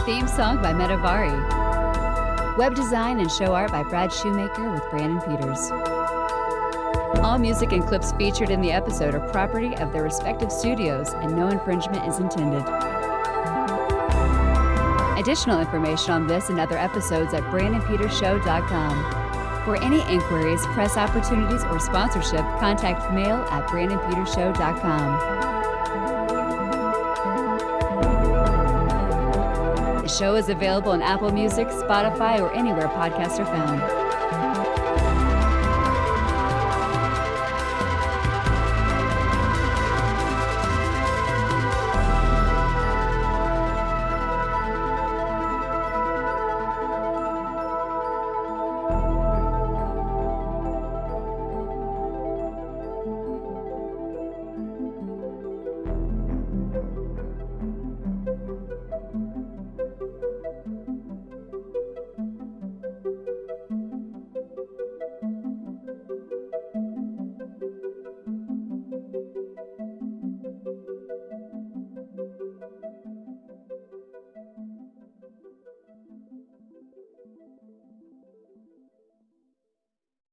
Theme song by Metavari. Web design and show art by Brad Shoemaker with Brandon Peters. All music and clips featured in the episode are property of their respective studios, and no infringement is intended. Additional information on this and other episodes at BrandonPetersShow.com. For any inquiries, press opportunities, or sponsorship, contact mail at BrandonPetersShow.com. The show is available on Apple Music, Spotify, or anywhere podcasts are found.